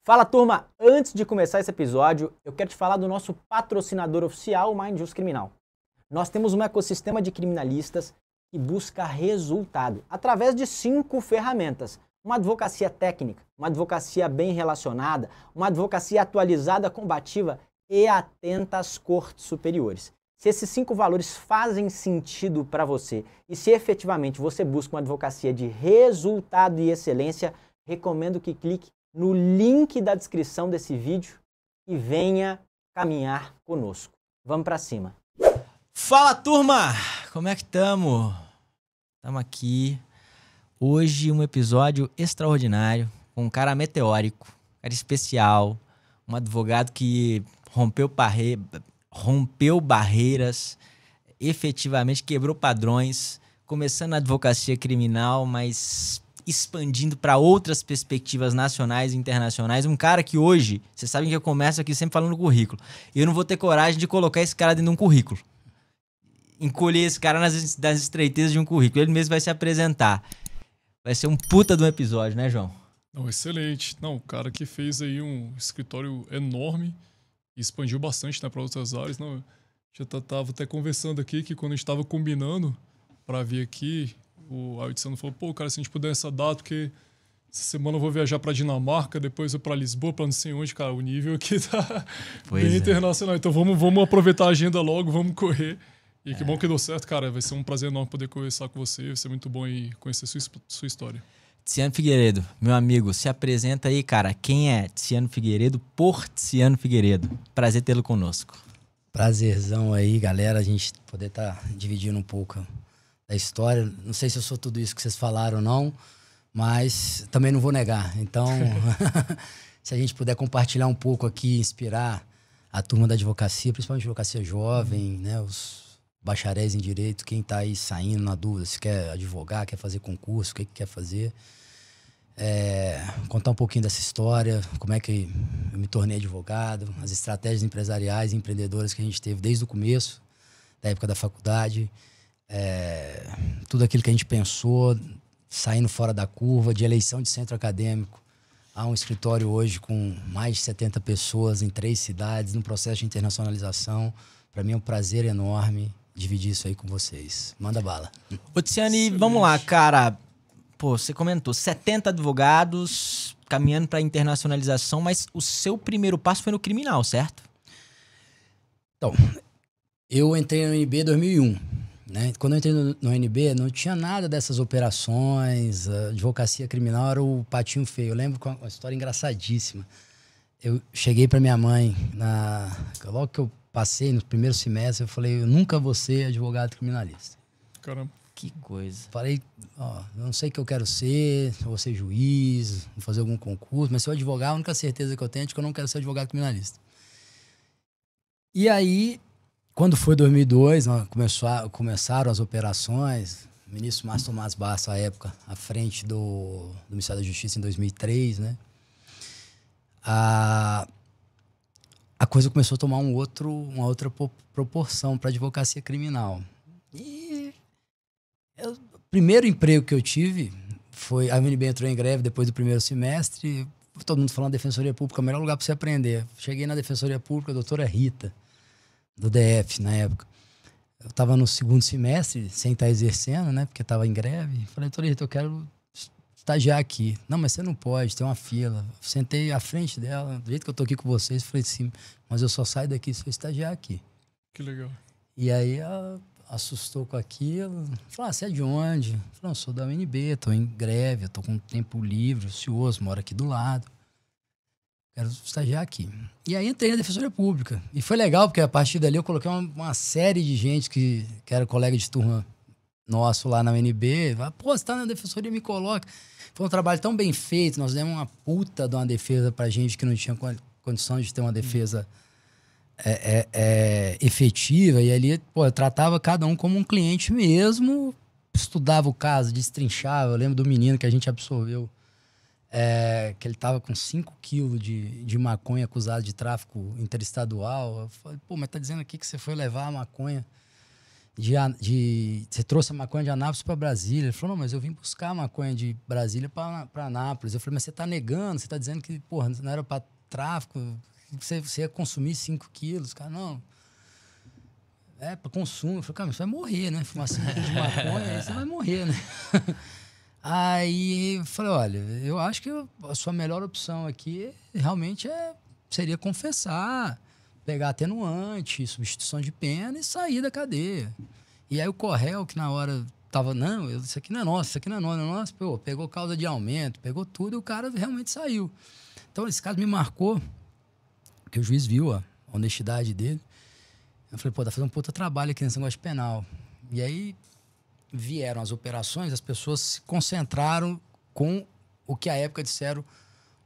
Fala, turma! Antes de começar esse episódio, eu quero te falar do nosso patrocinador oficial, o Mind Criminal. Nós temos um ecossistema de criminalistas que busca resultado através de 5 ferramentas. Uma advocacia técnica, uma advocacia bem relacionada, uma advocacia atualizada, combativa e atenta às cortes superiores. Se esses 5 valores fazem sentido para você e se efetivamente você busca uma advocacia de resultado e excelência, recomendo que clique no link da descrição desse vídeo e venha caminhar conosco. Vamos para cima. Fala, turma! Como é que estamos? Estamos aqui. Hoje um episódio extraordinário, com um cara meteórico, um cara especial, um advogado que rompeu barreiras, efetivamente quebrou padrões, começando na advocacia criminal, mas expandindo para outras perspectivas nacionais e internacionais. Um cara que hoje, vocês sabem que eu começo aqui sempre falando do currículo. Eu não vou ter coragem de colocar esse cara dentro de um currículo. Encolher esse cara das estreitezas de um currículo. Ele mesmo vai se apresentar. Vai ser um puta de um episódio, né, João? Não, excelente. Não, o cara que fez aí um escritório enorme e expandiu bastante, né, para outras áreas. Não, já tava até conversando aqui que quando a gente tava combinando para vir aqui, o Ailton falou, pô, cara, se a gente puder essa data, porque essa semana eu vou viajar para Dinamarca, depois eu para Lisboa, para não sei onde, cara, o nível aqui tá bem internacional. Então vamos aproveitar a agenda logo, vamos correr. E que bom que deu certo, cara. Vai ser um prazer enorme poder conversar com você. Vai ser muito bom aí conhecer sua história. Tiziano Figueiredo, meu amigo, se apresenta aí, cara. Quem é Tiziano Figueiredo por Tiziano Figueiredo? Prazer tê-lo conosco. Prazerzão aí, galera, a gente poder estar dividindo um pouco da história. Não sei se eu sou tudo isso que vocês falaram ou não, mas também não vou negar. Então, se a gente puder compartilhar um pouco aqui, inspirar a turma da advocacia, principalmente a advocacia jovem, né, os bacharéis em direito, quem está aí saindo na dúvida, se quer advogar, quer fazer concurso, o que quer fazer. Contar um pouquinho dessa história, como é que eu me tornei advogado, as estratégias empresariais e empreendedoras que a gente teve desde o começo, da época da faculdade, tudo aquilo que a gente pensou, saindo fora da curva, de eleição de centro acadêmico. Há um escritório hoje com mais de 70 pessoas em 3 cidades, num processo de internacionalização. Para mim é um prazer enorme dividir isso aí com vocês. Manda bala. Ô, Tiziane, vamos lá, cara. Pô, você comentou 70 advogados caminhando para internacionalização, mas o seu primeiro passo foi no criminal, certo? Então, eu entrei no UNB em 2001. Né? Quando eu entrei no UNB, não tinha nada dessas operações, a advocacia criminal era o patinho feio. Eu lembro com uma história engraçadíssima. Eu cheguei para minha mãe, logo que eu passei no primeiro semestre, eu falei, eu nunca vou ser advogado criminalista. Caramba. Que coisa. Falei, eu não sei o que eu quero ser, eu vou ser juiz, vou fazer algum concurso, mas se eu advogar, a única certeza que eu tenho é que eu não quero ser advogado criminalista. E aí, quando foi 2002, começaram as operações, o ministro Márcio Tomás Bassa, à época, à frente do Ministério da Justiça em 2003, né? A coisa começou a tomar uma outra proporção para a advocacia criminal. E o primeiro emprego que eu tive foi... A UNB entrou em greve depois do primeiro semestre, todo mundo falando Defensoria Pública, o melhor lugar para você aprender. Cheguei na Defensoria Pública, a doutora Rita, do DF, na época. Eu estava no segundo semestre, sem estar exercendo, né? Porque estava em greve. Falei, doutora Rita, eu quero estagiar aqui. Não, mas você não pode, tem uma fila. Sentei à frente dela, do jeito que eu tô aqui com vocês, falei assim, mas eu só saio daqui se eu estagiar aqui. Que legal. E aí ela assustou com aquilo. Falou, você é de onde? Eu falei, eu sou da UNB, tô em greve, eu tô com tempo livre, ocioso, moro aqui do lado. Quero estagiar aqui. E aí entrei na Defensoria Pública. E foi legal, porque a partir dali eu coloquei uma série de gente que era colega de turma nosso lá na UNB. Pô, você tá na Defensoria, me coloca. Foi um trabalho tão bem feito, nós demos uma puta de uma defesa pra gente que não tinha condição de ter uma defesa efetiva. E ali, pô, eu tratava cada um como um cliente mesmo, estudava o caso, destrinchava. Eu lembro do menino que a gente absorveu, que ele tava com 5 quilos de maconha acusado de tráfico interestadual. Eu falei, pô, mas tá dizendo aqui que você foi levar a maconha Você trouxe a maconha de Anápolis para Brasília. Ele falou, não, mas eu vim buscar a maconha de Brasília para Anápolis. Eu falei, mas você está negando, você está dizendo que, porra, não era para tráfico, você ia consumir 5 quilos. Cara, não. É para consumo. Eu falei, cara, você vai morrer, né? Fumar 5 quilos de maconha, aí você vai morrer, né? Aí eu falei, olha, eu acho que a sua melhor opção aqui realmente seria confessar, pegar atenuante, substituição de pena e sair da cadeia. E aí o Correio, que na hora tava, não, isso aqui não é nosso, isso aqui não é nosso, pô, pegou causa de aumento, pegou tudo e o cara realmente saiu. Então esse caso me marcou, porque o juiz viu a honestidade dele. Eu falei, pô, tá fazendo um puta trabalho aqui nesse negócio penal. E aí vieram as operações, as pessoas se concentraram com o que à época disseram,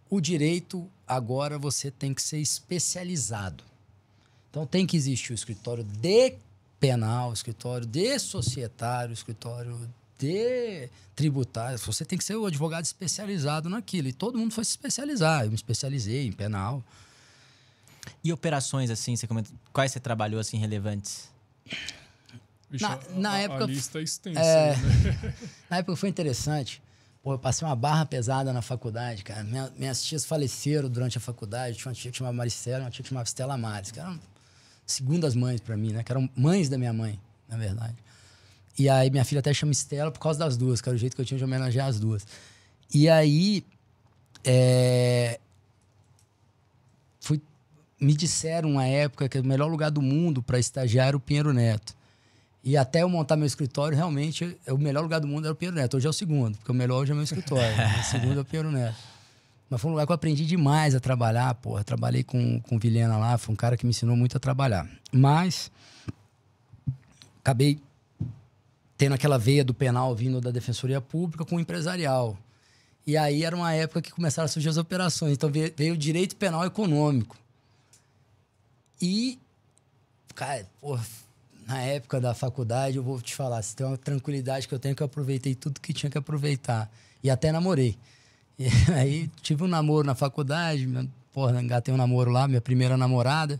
o direito agora você tem que ser especializado. Então tem que existir o escritório de penal, o escritório de societário, o escritório de tributário. Você tem que ser o advogado especializado naquilo. E todo mundo foi se especializar. Eu me especializei em penal. E operações, assim, você comenta, quais você trabalhou, assim, relevantes? Vixe, na época, a lista é extensa. Né? Na época foi interessante. Pô, eu passei uma barra pesada na faculdade, cara. Minhas tias faleceram durante a faculdade. Tinha uma tia que chamava Maricela e uma tia que chamava Estela Mares, que eram segundas mães pra mim, né? Que eram mães da minha mãe, na verdade. E aí minha filha até chama Estela por causa das duas, que era o jeito que eu tinha de homenagear as duas. E aí me disseram uma época que o melhor lugar do mundo para estagiar era o Pinheiro Neto. E até eu montar meu escritório, realmente, o melhor lugar do mundo era o Pinheiro Neto. Hoje é o segundo, porque o melhor hoje é o meu escritório. O segundo é o Pinheiro Neto. Mas foi um lugar que eu aprendi demais a trabalhar, porra. Trabalhei com o Vilhena lá, foi um cara que me ensinou muito a trabalhar. Mas acabei tendo aquela veia do penal vindo da Defensoria Pública com o empresarial. E aí era uma época que começaram a surgir as operações. Então veio o direito penal econômico. E, cara, porra, na época da faculdade, eu vou te falar, se tem uma tranquilidade que eu tenho, que eu aproveitei tudo que tinha que aproveitar. E até namorei. E aí tive um namoro na faculdade, porra, engatei um namoro lá, minha primeira namorada.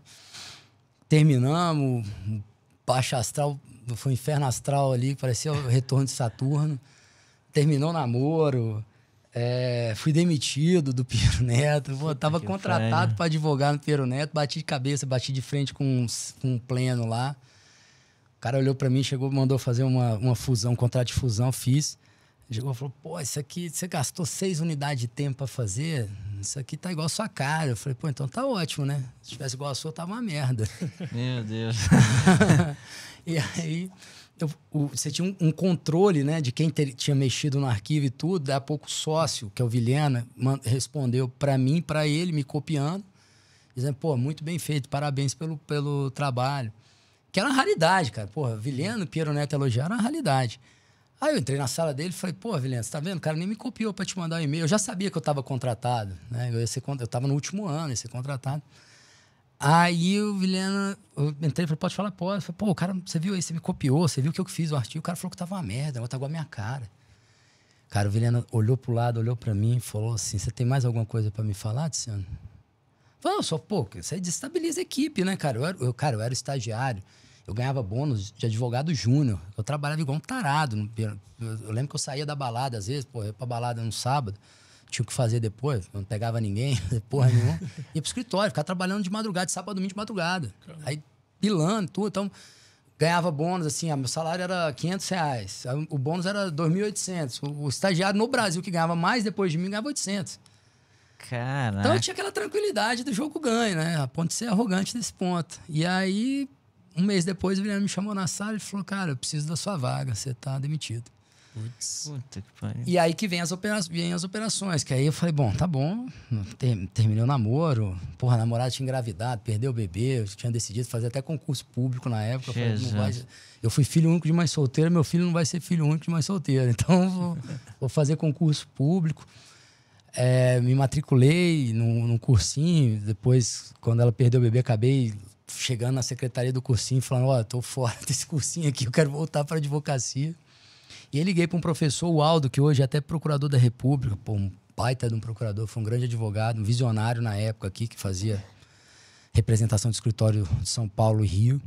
Terminamos, baixo astral, foi um inferno astral ali, parecia o retorno de Saturno. Terminou o namoro, fui demitido do Pinheiro Neto, pô, tava contratado para advogar no Pinheiro Neto, bati de cabeça, bati de frente com um pleno lá. O cara olhou para mim, chegou, mandou fazer uma fusão, um contrato de fusão, fiz. Chegou e falou, pô, isso aqui, você gastou 6 unidades de tempo para fazer, isso aqui tá igual a sua cara. Eu falei, pô, então tá ótimo, né? Se tivesse igual a sua, tava uma merda. Meu Deus. E aí, você tinha um controle, né, de quem tinha mexido no arquivo e tudo. Daí a pouco o sócio, que é o Vilhena, respondeu para mim, para ele, me copiando, dizendo, pô, muito bem feito, parabéns pelo trabalho. Que era uma raridade, cara. Porra, Vilhena, Pinheiro Neto elogiaram, era uma raridade. Aí eu entrei na sala dele e falei, pô, Vilhena, você tá vendo? O cara nem me copiou para te mandar um e-mail. Eu já sabia que eu estava contratado, né? Eu estava no último ano, ia ser contratado. Aí o Vilhena, eu entrei e falei, pode falar? Pode. Eu falei, pô, o cara, você viu aí, você me copiou, você viu o que eu fiz o artigo? O cara falou que tava uma merda, tá igual a minha cara. Cara, o Vilhena olhou pro lado, olhou para mim e falou assim, você tem mais alguma coisa para me falar, Tiziano? Eu falei, não, só, pô, você desestabiliza a equipe, né, cara? Eu era estagiário. Eu ganhava bônus de advogado júnior. Eu trabalhava igual um tarado. Eu lembro que eu saía da balada, às vezes, pô, eu ia pra balada no sábado, tinha o que fazer depois, não pegava ninguém, porra nenhuma. Ia pro escritório, ficava trabalhando de madrugada, de sábado, domingo de madrugada. Caramba. Aí, pilando, tudo. Então, ganhava bônus, assim, meu salário era R$500. O bônus era 2.800. O estagiário no Brasil que ganhava mais depois de mim, ganhava 800. Caraca. Então, eu tinha aquela tranquilidade do jogo ganho, né? A ponto de ser arrogante nesse ponto. E aí, um mês depois, o Vilhena me chamou na sala e falou, cara, eu preciso da sua vaga, você tá demitido. Puta que pariu. E aí que vem as operações, que aí eu falei, bom, tá bom, terminei o namoro, porra, a namorada tinha engravidado, perdeu o bebê, eu tinha decidido fazer até concurso público na época. Eu, falei, eu fui filho único de mãe solteira, meu filho não vai ser filho único de mãe solteira, então vou fazer concurso público. Me matriculei num cursinho, depois, quando ela perdeu o bebê, acabei chegando na secretaria do cursinho, falando, ó, tô fora desse cursinho aqui, eu quero voltar para advocacia. E aí liguei para um professor, o Aldo, que hoje é até procurador da República, pô, um baita de um procurador, foi um grande advogado, um visionário na época aqui, que fazia representação de escritório de São Paulo e Rio.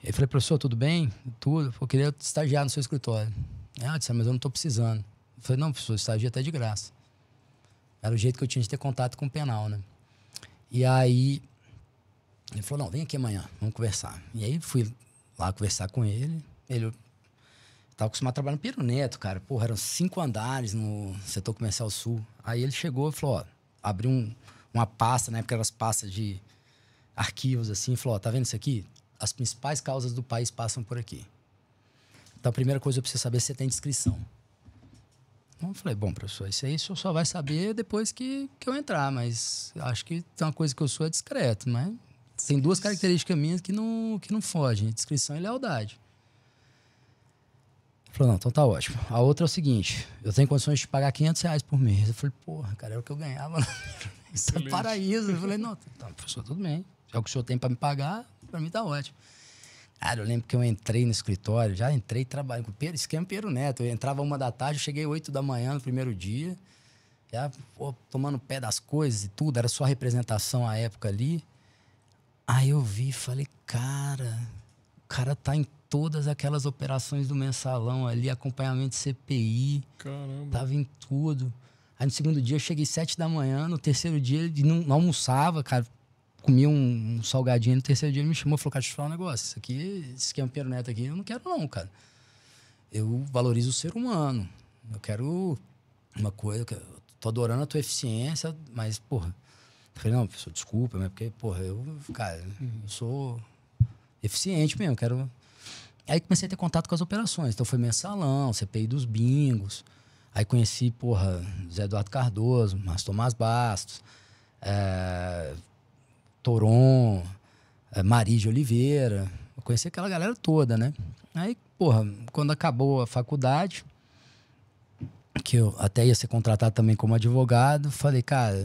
Eu falei, professor, tudo bem? Tudo. Eu queria estagiar no seu escritório. Eu disse, mas eu não tô precisando. Eu falei, não, professor, estagia até de graça. Era o jeito que eu tinha de ter contato com o penal, né? E aí, ele falou, não, vem aqui amanhã, vamos conversar. E aí fui lá conversar com ele. Ele tava acostumado a trabalhar no Pinheiro Neto, cara. Porra, eram 5 andares no setor comercial sul. Aí ele chegou e falou, ó, abriu uma pasta, na época eram as pastas de arquivos, assim, e falou, ó, tá vendo isso aqui? As principais causas do país passam por aqui. Então a primeira coisa que eu preciso saber é se você tem descrição. Então eu falei, bom, professor, isso aí o senhor só vai saber depois que eu entrar, mas acho que tem uma coisa que eu sou é discreto, mas tem 2 características minhas que não fogem, discrição e lealdade. Ele falou, não, então tá ótimo. A outra é o seguinte, eu tenho condições de pagar R$500 por mês. Eu falei, porra, cara, era o que eu ganhava no paraíso. Eu falei, não, tá, professor, tudo bem. É o que o senhor tem para me pagar, para mim tá ótimo. Cara, eu lembro que eu entrei no escritório, já entrei trabalhando com esquema Pinheiro Neto. Eu entrava 1 da tarde, eu cheguei 8 da manhã no primeiro dia, já tomando pé das coisas e tudo, era só representação à época ali. Aí eu vi e falei, cara, o cara tá em todas aquelas operações do mensalão ali, acompanhamento de CPI. Caramba. Tava em tudo. Aí no segundo dia eu cheguei 7 da manhã, no terceiro dia ele não almoçava, cara. Comia um salgadinho, no terceiro dia ele me chamou e falou, cara, deixa eu te falar um negócio. Isso aqui, esse esquema Pinheiro Neto aqui, eu não quero não, cara. Eu valorizo o ser humano. Eu quero uma coisa, eu tô adorando a tua eficiência, mas, porra... Eu falei, não, professor, desculpa, mas porque, porra, eu sou eficiente mesmo, quero... Aí comecei a ter contato com as operações. Então foi mensalão, CPI dos bingos. Aí conheci, porra, Zé Eduardo Cardoso, Márcio Tomás Bastos, Toron, Marí de Oliveira. Eu conheci aquela galera toda, né? Aí, porra, quando acabou a faculdade, que eu até ia ser contratado também como advogado, falei, cara,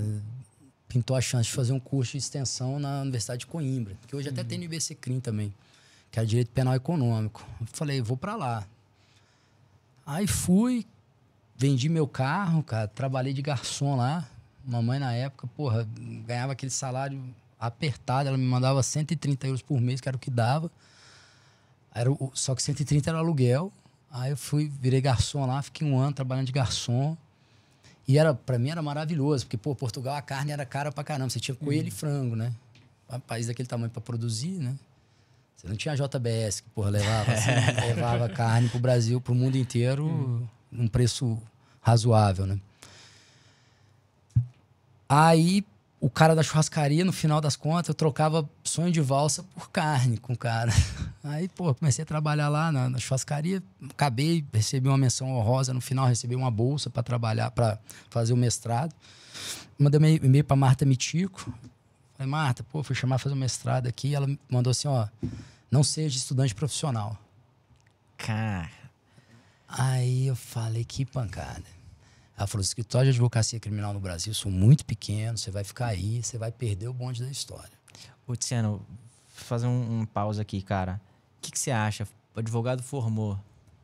pintou a chance de fazer um curso de extensão na Universidade de Coimbra, que hoje até tem no IBCCRIM também, que é Direito Penal Econômico. Eu falei, vou pra lá. Aí fui, vendi meu carro, cara, trabalhei de garçom lá. Mamãe, na época, porra, ganhava aquele salário apertado, ela me mandava 130 euros por mês, que era o que dava. Só que 130 era o aluguel. Aí eu fui, virei garçom lá, fiquei 1 ano trabalhando de garçom. E pra mim era maravilhoso, porque, pô, Portugal a carne era cara pra caramba. Você tinha coelho e frango, né? Um país daquele tamanho pra produzir, né? Você não tinha a JBS, que, porra, levava carne pro Brasil, pro mundo inteiro, num preço razoável, né? Aí, o cara da churrascaria, no final das contas, eu trocava sonho de valsa por carne com o cara. Aí, pô, comecei a trabalhar lá na churrascaria, acabei, recebi uma menção honrosa, no final recebi uma bolsa para trabalhar, para fazer o mestrado. Mandei um e-mail para Marta Mitico. Falei, Marta, pô, fui chamar para fazer o mestrado aqui. Ela mandou assim, ó, não seja estudante profissional. Cara. Aí eu falei, que pancada. Ela falou, os escritórios de advocacia criminal no Brasil são muito pequenos, você vai ficar aí, você vai perder o bonde da história. Ô, Tiziano, vou fazer um pausa aqui, cara. O que você acha? O advogado formou,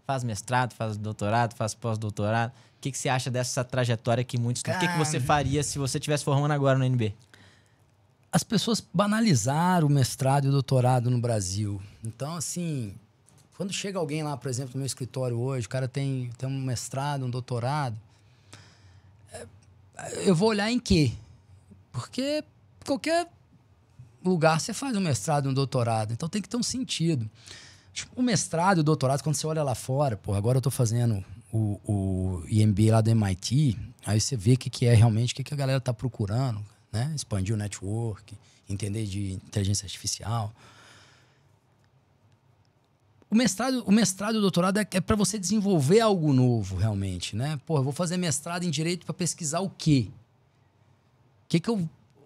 faz mestrado, faz doutorado, faz pós-doutorado. O que você acha dessa trajetória que muitos... Cara, o que você faria se você estivesse formando agora no NB? As pessoas banalizaram o mestrado e o doutorado no Brasil. Então, assim, quando chega alguém lá, por exemplo, no meu escritório hoje, o cara tem um mestrado, um doutorado, eu vou olhar em quê? Porque qualquer lugar você faz um mestrado e um doutorado, então tem que ter um sentido. O mestrado e o doutorado, quando você olha lá fora, pô, agora eu tô fazendo o MBA lá do MIT, aí você vê o que é realmente, o que a galera tá procurando, né? Expandir o network, entender de inteligência artificial. O mestrado e o doutorado é para você desenvolver algo novo, realmente, né? Pô, eu vou fazer mestrado em direito para pesquisar o quê?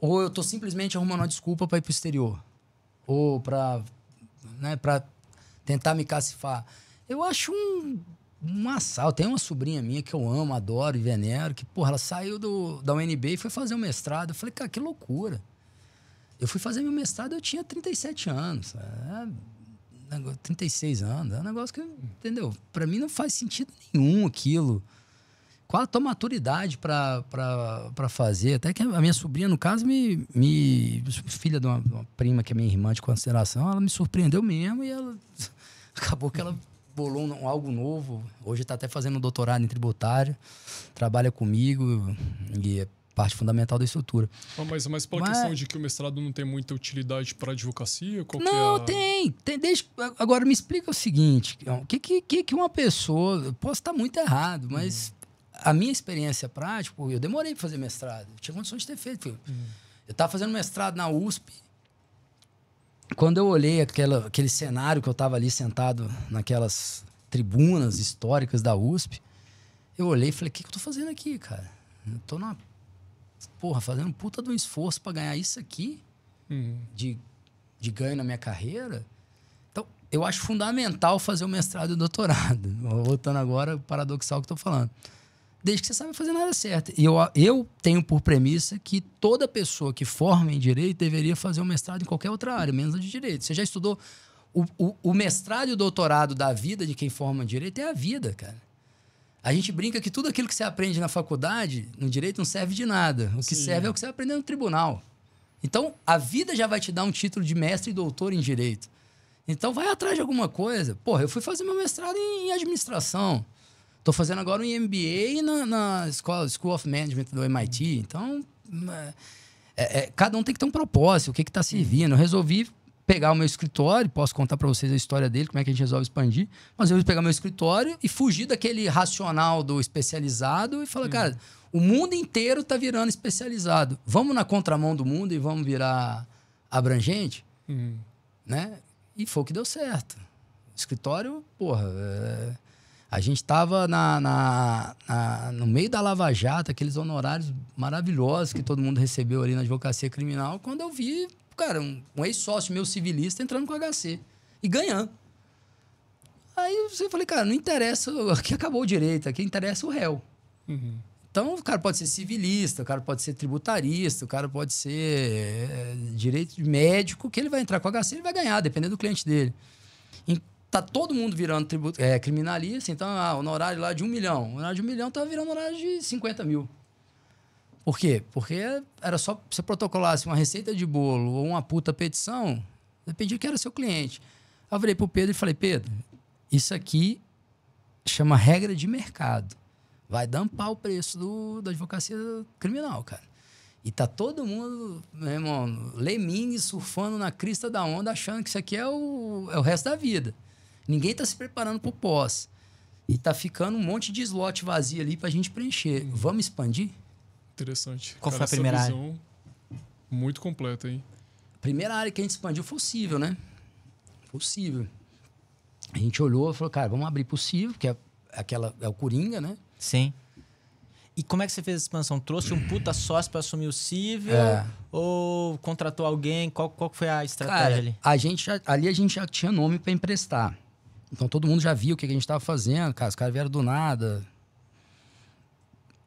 Ou eu tô simplesmente arrumando uma desculpa para ir pro exterior? Ou para tentar me cacifar? Eu acho um assalto. Tem uma sobrinha minha que eu amo, adoro e venero, que, porra, ela saiu da UNB e foi fazer um mestrado. Eu falei, cara, que loucura. Eu fui fazer meu mestrado, eu tinha 37 anos. 36 anos. É um negócio que, entendeu? Pra mim não faz sentido nenhum aquilo. quase tô maturidade para fazer. Até que a minha sobrinha, no caso, filha de uma prima que é minha irmã de consideração, ela me surpreendeu mesmo e ela acabou que ela bolou algo novo. Hoje está até fazendo um doutorado em tributário, trabalha comigo e é parte fundamental da estrutura. Mas pela questão de que o mestrado não tem muita utilidade para a advocacia? Não, tem. Agora me explica o seguinte, o que uma pessoa... Eu posso estar muito errado, mas a minha experiência prática, eu demorei para fazer mestrado. Eu tinha condições de ter feito. Eu estava fazendo mestrado na USP. Quando eu olhei aquele cenário que eu estava ali sentado naquelas tribunas históricas da USP, eu olhei e falei, o que eu estou fazendo aqui, cara? Eu estou fazendo um puta de um esforço para ganhar isso aqui de ganho na minha carreira. Então, eu acho fundamental fazer o mestrado e o doutorado. Voltando agora, o paradoxal que eu estou falando. Desde que você saiba fazer na área certa. E eu tenho por premissa que toda pessoa que forma em direito deveria fazer um mestrado em qualquer outra área, menos a de direito. Você já estudou... O mestrado e o doutorado da vida de quem forma em direito é a vida, cara. A gente brinca que tudo aquilo que você aprende na faculdade, no direito, não serve de nada. O que serve é o que você vai aprender no tribunal. Então, a vida já vai te dar um título de mestre e doutor em direito. Então, vai atrás de alguma coisa. Porra, eu fui fazer meu mestrado em administração. Estou fazendo agora um MBA na School of Management do MIT. Então, cada um tem que ter um propósito, o que está servindo. Eu resolvi pegar o meu escritório, posso contar para vocês a história dele, como é que a gente resolve expandir, mas eu resolvi pegar meu escritório e fugir daquele racional do especializado e falar, cara, o mundo inteiro está virando especializado. Vamos na contramão do mundo e vamos virar abrangente? Né? E foi o que deu certo. O escritório, a gente estava no meio da Lava Jato, aqueles honorários maravilhosos que todo mundo recebeu ali na advocacia criminal, quando eu vi, cara, um ex-sócio meu civilista entrando com HC e ganhando. Aí eu falei, cara, não interessa, aqui acabou o direito, aqui interessa o réu. Então, o cara pode ser civilista, o cara pode ser tributarista, o cara pode ser direito de médico, que ele vai entrar com HC e ele vai ganhar, dependendo do cliente dele. Tá todo mundo virando criminalista, então o honorário lá de 1 milhão. O honorário de 1 milhão tá virando honorário de 50 mil. Por quê? Porque era só você protocolasse uma receita de bolo ou uma puta petição, dependia que era seu cliente. Eu virei pro Pedro e falei, Pedro, isso aqui chama regra de mercado. Vai dampar o preço da advocacia criminal, cara. E tá todo mundo, meu irmão, lemming, surfando na crista da onda, achando que isso aqui é o resto da vida. Ninguém tá se preparando pro pós. E tá ficando um monte de slot vazio ali pra gente preencher. Vamos expandir? Interessante. Qual foi a primeira área? Muito completa, hein? A primeira área que a gente expandiu foi o cível, né? Foi o cível. A gente olhou e falou, cara, vamos abrir pro cível, que é o Coringa, né? Sim. E como é que você fez a expansão? Trouxe um puta sócio para assumir o cível? Ou contratou alguém? Qual foi a estratégia ali? Ali a gente já tinha nome para emprestar. Então todo mundo já via o que a gente estava fazendo. Cara, os caras vieram do nada.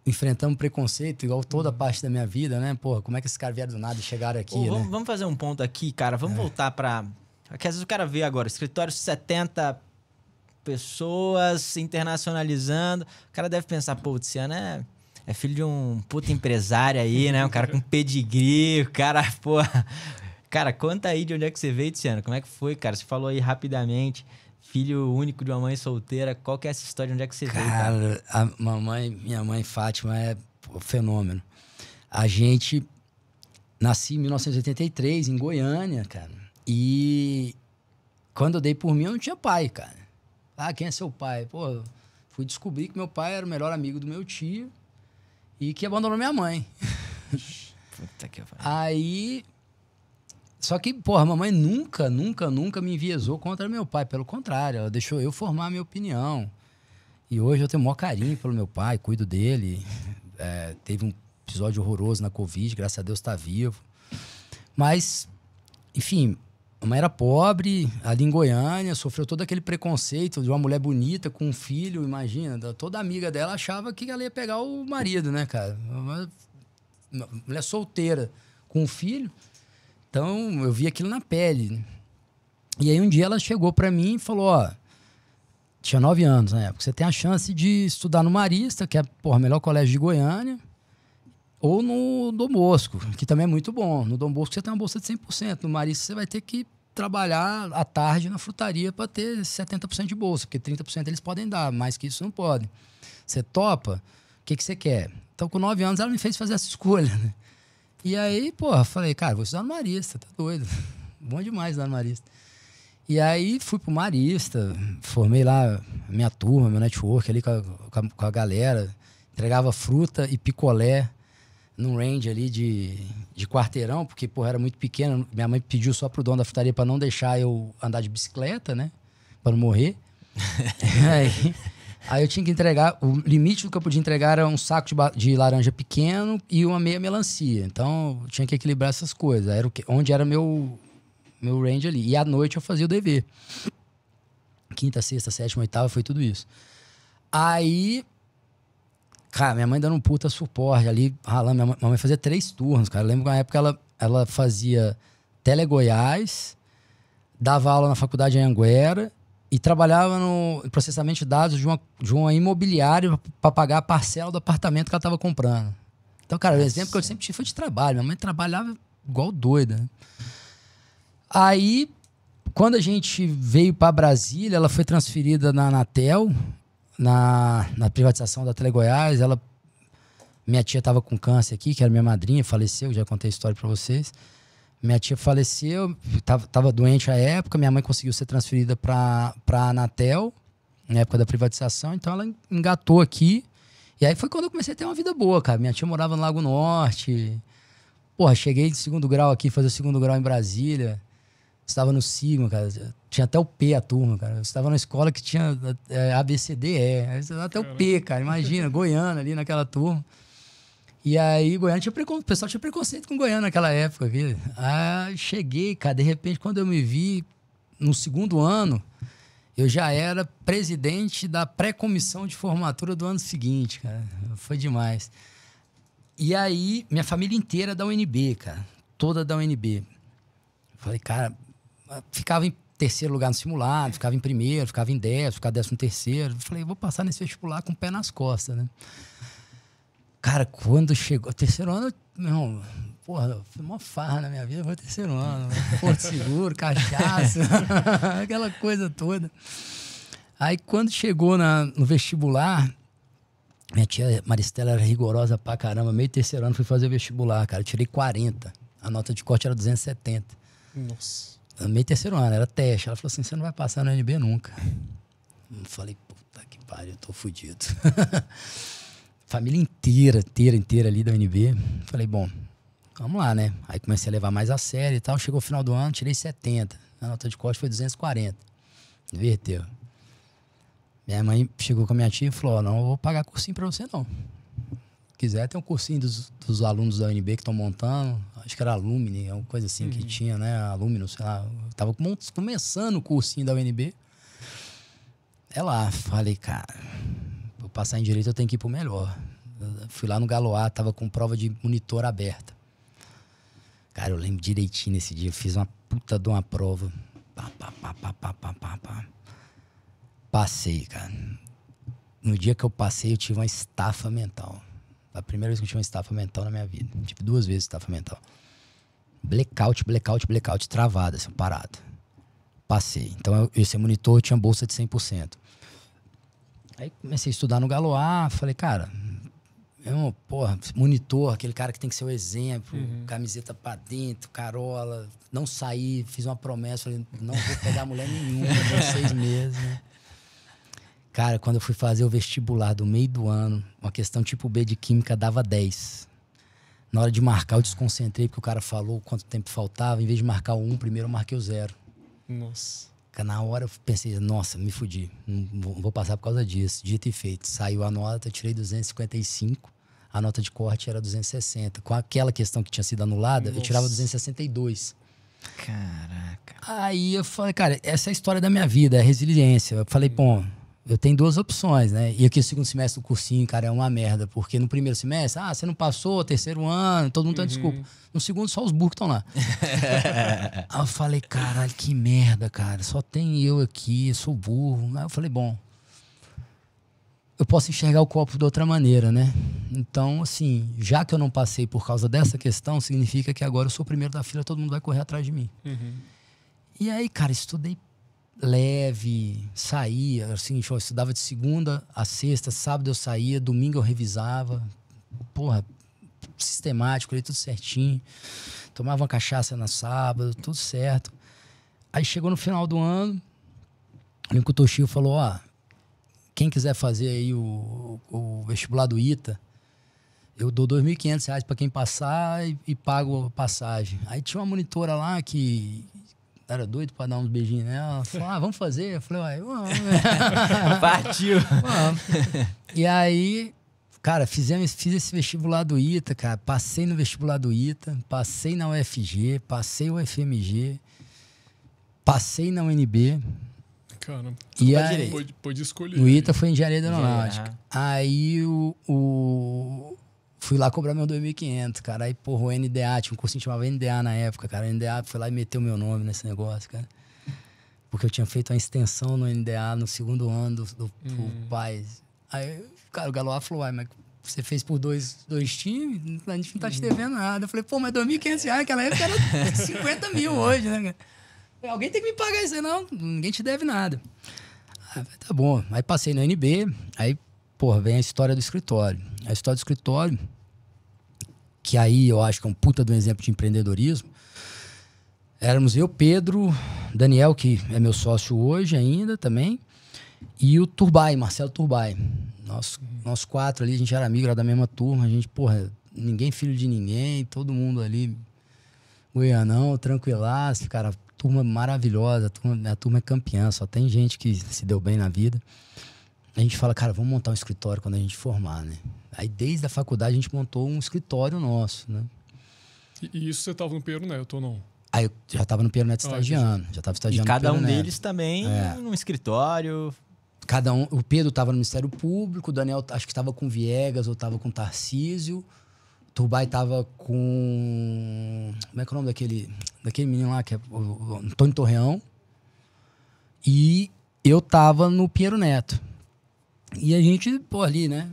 Enfrentamos preconceito, igual toda parte da minha vida, né? Porra, como é que esses caras vieram do nada e chegaram aqui, né? Vamos fazer um ponto aqui, cara. Vamos voltar para... Porque às vezes o cara vê agora, escritório 70 pessoas, internacionalizando. O cara deve pensar, pô, o Tiziano é filho de um puta empresário aí, né? Um cara com pedigree, o cara, pô... Cara, conta aí de onde é que você veio, Tiziano. Como é que foi, cara? Você falou aí rapidamente, filho único de uma mãe solteira. Qual que é essa história de onde é que você veio, cara? Minha mãe Fátima é um fenômeno. A gente... Nasci em 1983, em Goiânia, cara. E quando eu dei por mim, eu não tinha pai, cara. Ah, quem é seu pai? Pô, fui descobrir que meu pai era o melhor amigo do meu tio e que abandonou minha mãe. Puta que pariu. Aí... Só que, porra, a mamãe nunca me enviesou contra meu pai. Pelo contrário, ela deixou eu formar a minha opinião. E hoje eu tenho o maior carinho pelo meu pai, cuido dele. Teve um episódio horroroso na Covid, graças a Deus tá vivo. Mas, enfim... A mãe era pobre, ali em Goiânia, sofreu todo aquele preconceito de uma mulher bonita com um filho, imagina. Toda amiga dela achava que ela ia pegar o marido, né, cara? Uma mulher solteira com um filho. Então, eu vi aquilo na pele. E aí, um dia ela chegou pra mim e falou, tinha 9 anos na época. Você tem a chance de estudar no Marista, que é, porra, o melhor colégio de Goiânia, ou no Dom Bosco, que também é muito bom. No Dom Bosco você tem uma bolsa de 100%. No Marista você vai ter que trabalhar à tarde na frutaria para ter 70% de bolsa, porque 30% eles podem dar, mais que isso não podem. Você topa, o que você quer? Então, com 9 anos, ela me fez fazer essa escolha, né? E aí, porra, falei, cara, vou estudar no Marista, tá doido. Bom demais estudar no Marista. E aí, fui pro Marista, formei lá minha turma, meu network ali com a galera, entregava fruta e picolé num range ali de quarteirão, porque, porra, era muito pequeno. Minha mãe pediu só pro dono da frutaria para não deixar eu andar de bicicleta, né? Para não morrer. Aí eu tinha que entregar, o limite do que eu podia entregar era um saco de laranja pequeno e uma meia melancia. Então, eu tinha que equilibrar essas coisas. Era onde era meu range ali. E à noite eu fazia o dever. Quinta, sexta, sétima, oitava, foi tudo isso. Aí, cara, minha mãe dando um puta suporte ali, ralando. Minha mãe fazia 3 turnos, cara. Eu lembro que na época ela fazia Tele Goiás, dava aula na faculdade em Anguera e trabalhava no processamento de dados de uma imobiliária para pagar a parcela do apartamento que ela estava comprando. Então, cara, o exemplo que eu sempre tive foi de trabalho. Minha mãe trabalhava igual doida, né? Aí, quando a gente veio para Brasília, ela foi transferida na Anatel, na privatização da Tele Goiás. Minha tia estava com câncer aqui, que era minha madrinha, faleceu, já contei a história para vocês. Minha tia faleceu, estava doente à época, minha mãe conseguiu ser transferida para a Anatel, na época da privatização, então ela engatou aqui. E aí foi quando eu comecei a ter uma vida boa, cara. Minha tia morava no Lago Norte. Porra, cheguei de 2º grau aqui, fazer o 2º grau em Brasília. Estava no Sigma, cara. Tinha até o P a turma, cara. Eu estava na escola que tinha ABCDE. Até o P, cara. Imagina, Goiânia ali naquela turma. E aí, Goiânia o pessoal tinha preconceito com Goiânia naquela época. Aqui. Aí cheguei, cara, de repente, quando eu me vi, no 2º ano, eu já era presidente da pré-comissão de formatura do ano seguinte, cara. Foi demais. E aí, minha família inteira da UNB, cara. Toda da UNB. Falei, cara, ficava em 3º lugar no simulado, ficava em 1º, ficava em 10º, ficava 13º. Falei, vou passar nesse vestibular com o pé nas costas, né? Cara, quando chegou... 3º ano, meu irmão, porra, foi uma farra na minha vida, foi 3º ano. Porto Seguro, cachaça, aquela coisa toda. Aí, quando chegou no vestibular, minha tia Maristela era rigorosa pra caramba. Meio 3º ano fui fazer o vestibular, cara. Eu tirei 40. A nota de corte era 270. Nossa. Meio 3º ano, era teste. Ela falou assim, você não vai passar no UNB nunca. Eu falei, puta que pariu, eu tô fudido. Família inteira ali da UNB. Falei, bom, vamos lá, né? Aí comecei a levar mais a sério e tal. Chegou o final do ano, tirei 70. A nota de corte foi 240. Inverteu. Minha mãe chegou com a minha tia e falou, não, eu vou pagar cursinho pra você, não. Se quiser, tem um cursinho dos alunos da UNB que estão montando. Acho que era Alumni, uma coisa assim que tinha, né? Alumni, sei lá. Eu tava começando o cursinho da UNB. É lá, falei, cara, pra eu passar em Direito eu tenho que ir pro melhor. Eu fui lá no Galoá, tava com prova de monitor aberta. Cara, eu lembro direitinho nesse dia. Eu fiz uma puta de uma prova. Passei, cara. No dia que eu passei, eu tive uma estafa mental. A primeira vez que eu tive uma estafa mental na minha vida. Tive 2 vezes estafa mental. Blackout, travada, assim, parado. Passei. Então, esse monitor tinha bolsa de 100%. Aí comecei a estudar no Galoá. Falei, cara, porra, monitor, aquele cara que tem que ser o exemplo. Camiseta pra dentro, carola. Não saí, fiz uma promessa. Falei, não vou pegar mulher nenhuma, deu 6 meses, né? Cara, quando eu fui fazer o vestibular do meio do ano, uma questão tipo B de química dava 10. Na hora de marcar, eu desconcentrei, porque o cara falou quanto tempo faltava. Em vez de marcar o 1, primeiro eu marquei o 0. Nossa. Na hora eu pensei, nossa, me fudi. Não vou passar por causa disso. Dito e feito. Saiu a nota, eu tirei 255. A nota de corte era 260. Com aquela questão que tinha sido anulada, eu tirava 262. Caraca. Aí eu falei, cara, essa é a história da minha vida, é resiliência. Eu falei, bom, eu tenho 2 opções, né? E aqui o 2º semestre do cursinho, cara, é uma merda. Porque no primeiro semestre, você não passou, 3º ano, todo mundo tem desculpa. No segundo, só os burros estão lá. Aí eu falei, caralho, que merda, cara. Só tem eu aqui, sou burro. Aí eu falei, bom, eu posso enxergar o copo de outra maneira, né? Então, assim, já que eu não passei por causa dessa questão, significa que agora eu sou o primeiro da fila, todo mundo vai correr atrás de mim. E aí, cara, estudei leve, saía, assim, eu estudava de segunda a sexta, sábado eu saía, domingo eu revisava, porra, sistemático, ali tudo certinho, tomava uma cachaça na sábado, tudo certo. Aí chegou no final do ano, o Toshio falou, ó, quem quiser fazer aí o vestibular do ITA, eu dou R$ 2.500 para quem passar e pago a passagem. Aí tinha uma monitora lá que era doido para dar uns beijinhos nela. Ela falou, vamos fazer? Eu falei, uai, vamos. Partiu. Vamos. E aí, cara, fiz esse vestibular do ITA, cara. Passei no vestibular do ITA, passei na UFG, passei o UFMG, passei na UNB. Caramba. E aí, pode escolher. o ITA foi engenharia aeronáutica. Aí fui lá cobrar meu 2.500, cara. Aí, porra, o NDA, tinha um cursinho que chamava NDA na época, cara. O NDA foi lá e meteu meu nome nesse negócio, cara. Porque eu tinha feito uma extensão no NDA no segundo ano do PAIS. Aí, cara, o Galois falou, mas você fez por dois times, a gente não tá te devendo nada. Eu falei, pô, mas R$ 2.500 naquela época era 50 mil hoje, né, cara? Alguém tem que me pagar isso aí, não. Ninguém te deve nada. Tá bom. Aí passei no NB, aí, porra, vem a história do escritório. A história do escritório, que aí eu acho que é um puta de um exemplo de empreendedorismo. Éramos eu, Pedro, Daniel, que é meu sócio hoje ainda também, e o Turbay, Marcelo Turbay. Nós 4 ali, a gente era amigo, era da mesma turma. A gente, porra, ninguém filho de ninguém, todo mundo ali, goianão, tranquilaço, cara. Turma maravilhosa, a turma é campeã, só tem gente que se deu bem na vida. A gente fala, cara, vamos montar um escritório quando a gente formar, né? Aí desde a faculdade a gente montou um escritório nosso, né? E isso você estava no Pinheiro Neto ou não? Aí eu já estava no Pinheiro Neto estagiando, já estava estagiando. E cada no um Pinheiro Neto. deles também num escritório. Cada um, o Pedro estava no Ministério Público, o Daniel acho que estava com Viegas ou estava com Tarcísio. Turbay tava com... Como é que é o nome daquele menino lá, que é o Antônio Torreão. E eu tava no Pinheiro Neto. E a gente, pô, ali, né?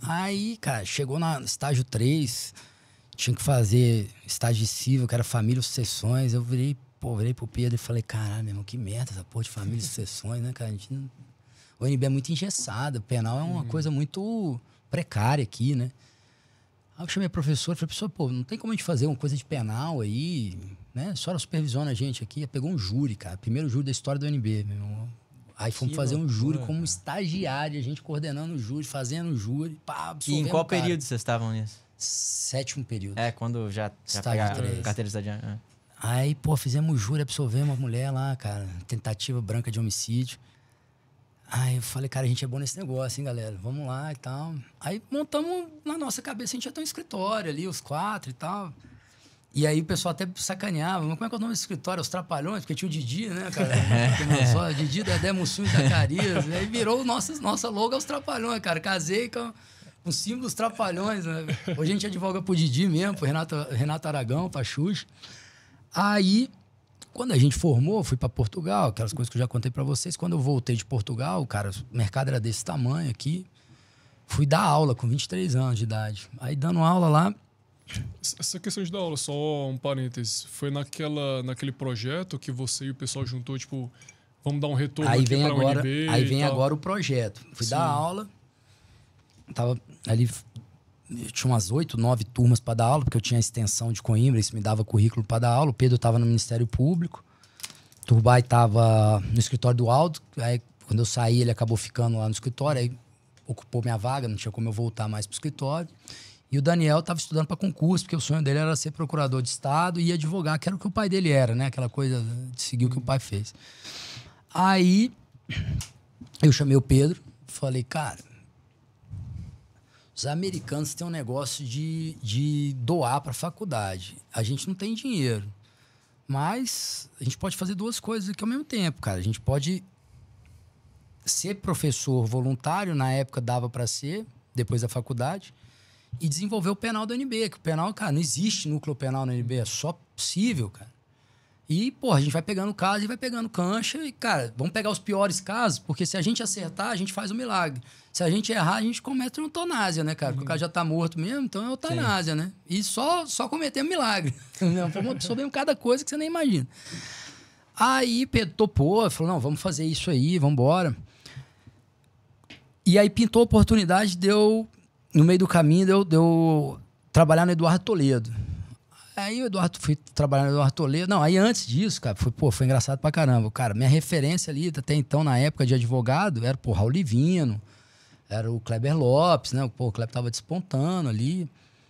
Aí, cara, chegou na estágio 3, tinha que fazer estágio civil, que era família e sucessões. Eu virei pro Pedro e falei, caralho, meu irmão, que merda essa porra de família e sucessões, né, cara? A gente não... O NB é muito engessado, o penal é uma coisa muito precária aqui, né? Aí eu chamei a professora e falei, professor, pô, não tem como a gente fazer uma coisa de penal aí, né? A senhora supervisiona a gente aqui. Ela pegou um júri, cara. Primeiro júri da história do UNB, meu irmão. Aí fomos fazer um júri como estagiário, a gente coordenando o júri, fazendo o júri. Pá, e em qual período vocês estavam nisso? 7º período. É, quando já pegaram carteira de estagiário. Aí, pô, fizemos o júri, absolvemos uma mulher lá, cara. Tentativa branca de homicídio. Aí eu falei, cara, a gente é bom nesse negócio, hein, galera? Vamos lá e tal. Aí montamos na nossa cabeça, a gente já tem um escritório ali, os 4 e tal. E aí o pessoal até sacaneava, mas como é que é o nome desse escritório? Os Trapalhões, porque tinha o Didi, né, cara? Didi, Dedé, Mussum e Zacarias. Aí virou nossa logo aos Trapalhões, cara. Casei com o símbolo dos Trapalhões, né? Hoje a gente advoga pro Didi mesmo, pro Renato Aragão, pra Xuxa. Aí... Quando a gente formou, fui para Portugal, aquelas coisas que eu já contei para vocês. Quando eu voltei de Portugal, cara, o mercado era desse tamanho aqui. Fui dar aula com 23 anos de idade. Aí dando aula lá... Essa questão de dar aula, só um parênteses. Foi naquele projeto que você e o pessoal juntou, tipo, vamos dar um retorno aí aqui vem pra agora, UNB Aí vem tal. agora o projeto. Fui dar aula, tava ali... Eu tinha umas 8, 9 turmas para dar aula, porque eu tinha a extensão de Coimbra, isso me dava currículo para dar aula. O Pedro estava no Ministério Público, o Turbay estava no escritório do Aldo. Aí, quando eu saí, ele acabou ficando lá no escritório, aí ocupou minha vaga, não tinha como eu voltar mais para o escritório. E o Daniel estava estudando para concurso, porque o sonho dele era ser procurador de Estado e advogar, que era o que o pai dele era, né? Aquela coisa de seguir o que o pai fez. Aí, eu chamei o Pedro, falei, cara... Os americanos têm um negócio de doar para a faculdade. A gente não tem dinheiro. Mas a gente pode fazer duas coisas aqui ao mesmo tempo, cara. A gente pode ser professor voluntário, na época dava para ser, depois da faculdade, e desenvolver o penal da UNB. Que o penal, cara, não existe núcleo penal na UNB, é só possível, cara. E, porra, a gente vai pegando caso e vai pegando cancha. E, cara, vamos pegar os piores casos, porque se a gente acertar, a gente faz um milagre. Se a gente errar, a gente comete uma eutanásia, né, cara? Porque o cara já tá morto mesmo, então é eutanásia, né? E só cometemos milagre. Absorvemos cada coisa que você nem imagina. Aí Pedro topou, falou, não, vamos fazer isso aí, vamos embora. E aí pintou a oportunidade de eu, no meio do caminho, de eu trabalhar no Eduardo Toledo. Aí o Eduardo, fui trabalhar no Eduardo Toledo. Não, aí antes disso, cara, foi engraçado pra caramba. Cara, minha referência ali, até então, na época de advogado, era, Raul Livino, era o Kleber Lopes, né? O Kleber tava despontando ali.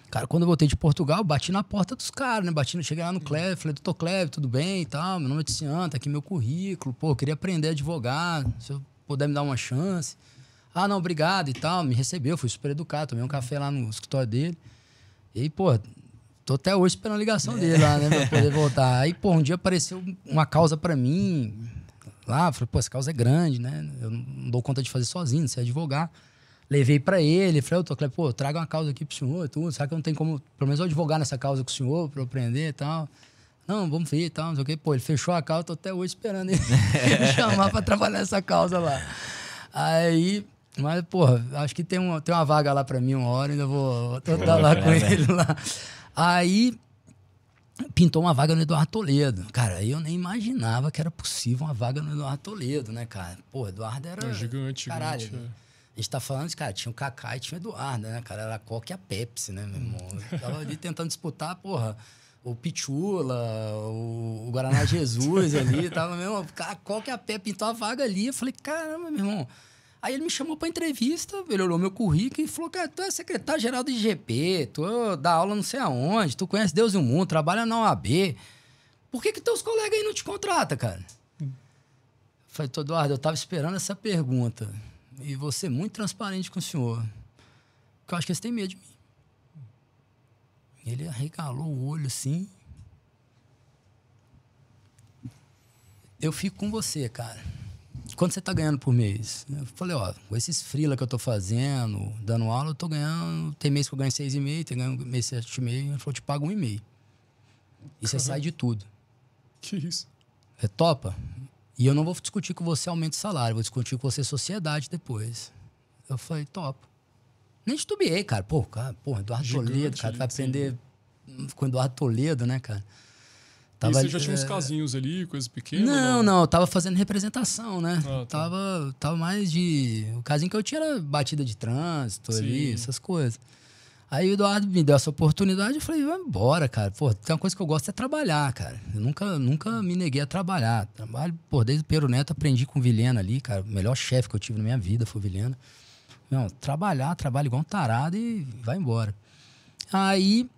Cara, quando eu voltei de Portugal, eu bati na porta dos caras, né? Cheguei lá no Kleber, falei, doutor Kleber, tudo bem e tal? Meu nome é Tiziano, tá aqui meu currículo. Pô, eu queria aprender a advogar, se eu puder me dar uma chance. Ah, não, obrigado e tal. Me recebeu, fui super educado, tomei um café lá no escritório dele. E aí, pô, tô até hoje esperando a ligação dele lá, né? Pra poder voltar. Aí, pô, um dia apareceu uma causa pra mim lá. Falei, pô, essa causa é grande, né? Eu não dou conta de fazer sozinho, não sei advogar. Levei pra ele, falei, doutor Kleber, pô, traga uma causa aqui pro senhor e tudo. Será que eu não tenho como, pelo menos, eu advogar nessa causa com o senhor pra eu aprender e tal? Não, vamos ver e tal, não sei o quê. Pô, ele fechou a causa, tô até hoje esperando ele me chamar pra trabalhar nessa causa lá. Aí, mas, porra, acho que tem uma vaga lá pra mim uma hora, ainda vou estar lá com ele lá. Aí, pintou uma vaga no Eduardo Toledo. Cara, aí eu nem imaginava que era possível uma vaga no Eduardo Toledo, né, cara? Pô, Eduardo era... Gigante, caralho, gigante. A gente tá falando de, cara, tinha o Kaká e tinha o Eduardo, né, cara? Era a Coca e a Pepsi, né, meu irmão? Eu tava ali tentando disputar, porra, o Pichula, o Guaraná Jesus ali, tava mesmo, a Coca e a Pepsi, pintou a vaga ali. Eu falei, caramba, meu irmão. Aí ele me chamou pra entrevista, ele olhou meu currículo e falou, cara, tu é secretário-geral do IGP, tu dá aula não sei aonde, tu conhece Deus e o mundo, trabalha na OAB. Por que teus colegas aí não te contratam, cara? Eu falei, Eduardo, eu tava esperando essa pergunta. E vou ser muito transparente com o senhor. Porque eu acho que eles têm medo de mim. Ele arregalou o olho assim. Eu fico com você, cara. Quanto você tá ganhando por mês? Eu falei, ó, com esses freela que eu tô fazendo, dando aula, eu tô ganhando... Tem mês que eu ganho 6,5, tem mês 7,5. Ele falou, eu te pago 1,5. E você sai de tudo. Que isso? Você topa? E eu não vou discutir com você aumento de salário, vou discutir com você sociedade depois. Eu falei, topo. Nem titubeei, cara. Pô, Eduardo Gigante, Toledo, cara. Tu vai aprender com Eduardo Toledo, né, cara? E você já tinha uns casinhos ali, coisas pequenas? Não, eu tava fazendo representação, né? Tá. Tava mais de... O casinho que eu tinha era batida de trânsito ali, essas coisas. Aí o Eduardo me deu essa oportunidade e eu falei, vai embora, cara. Pô, tem uma coisa que eu gosto é trabalhar, cara. Eu nunca me neguei a trabalhar. Trabalho, pô, desde o Pero Neto aprendi com o Vilhena ali, cara. O melhor chefe que eu tive na minha vida foi o Vilhena. Não, trabalho igual um tarado e vai embora. Aí,